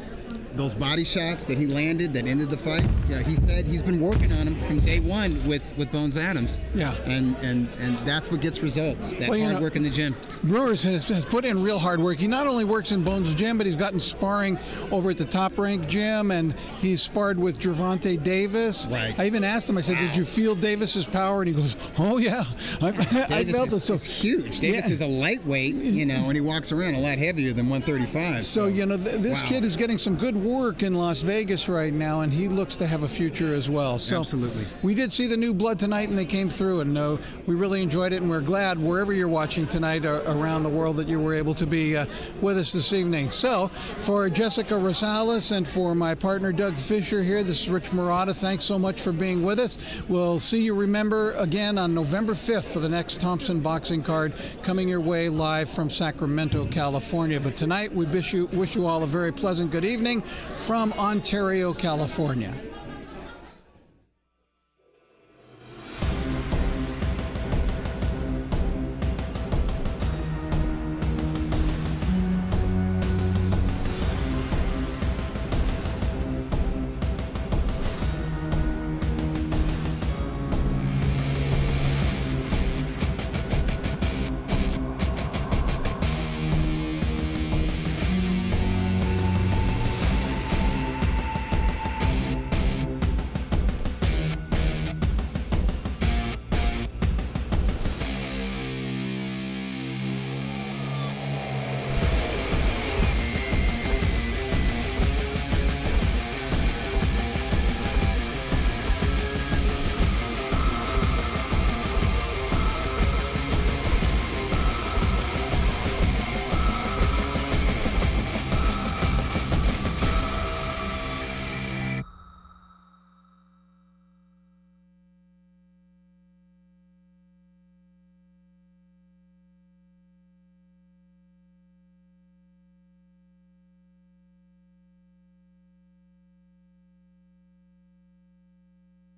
Those body shots that he landed that ended the fight, he said he's been working on them from day one with Bones Adams. Yeah. And that's what gets results, that hard work in the gym. Brewers has put in real hard work. He not only works in Bones' gym, but he's gotten sparring over at the Top Rank gym, and he's sparred with Gervonta Davis. Right. I even asked him, I said, did you feel Davis's power? And he goes, oh, yeah. I felt it. So it's huge. Davis is a lightweight, and he walks around a lot heavier than 135. So, this kid is getting some good work in Las Vegas right now, and he looks to have a future as well. So absolutely. We did see the new blood tonight, and they came through, and we really enjoyed it, and we're glad wherever you're watching tonight around the world that you were able to be with us this evening. So for Jessica Rosales and for my partner Doug Fisher here, this is Rich Murata. Thanks so much for being with us. We'll see you, remember, again on November 5th for the next Thompson Boxing card coming your way live from Sacramento, California. But tonight we wish you all a very pleasant good evening from Ontario, California.